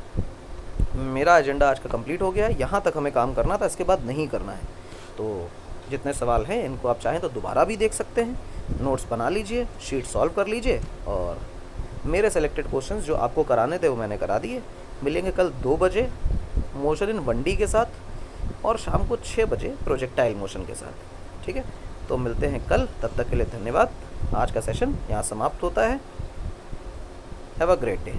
मेरा एजेंडा आज का कंप्लीट हो गया है, यहाँ तक हमें काम करना था, इसके बाद नहीं करना है। तो जितने सवाल हैं इनको आप चाहें तो दोबारा भी देख सकते हैं, नोट्स बना लीजिए, शीट सॉल्व कर लीजिए, और मेरे सेलेक्टेड क्वेश्चंस जो आपको कराने थे वो मैंने करा दिए। मिलेंगे कल 2 बजे मोशन इन 1D के साथ और शाम को 6 बजे प्रोजेक्टाइल मोशन के साथ। ठीक है, तो मिलते हैं कल, तब तक के लिए धन्यवाद। आज का सेशन यहाँ समाप्त होता है। Have a great day.